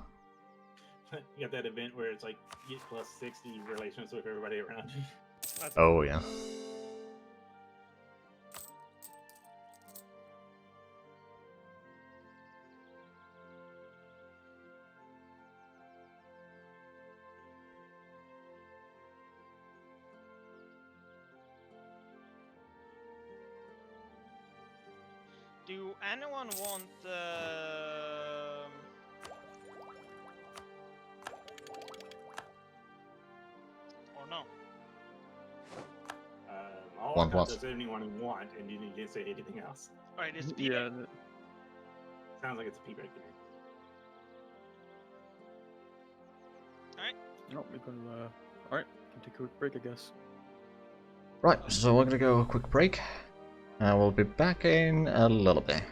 You got that event where it's like get plus 60 relations with everybody around you. Oh yeah. Do anyone want or no? All Want I what? does anyone want, and you didn't say anything else. Alright, it's Yeah. Sounds like it's a P break to me. No, we're gonna. Alright, can take a quick break, I guess. Right, so we're gonna go a quick break. We'll be back in a little bit.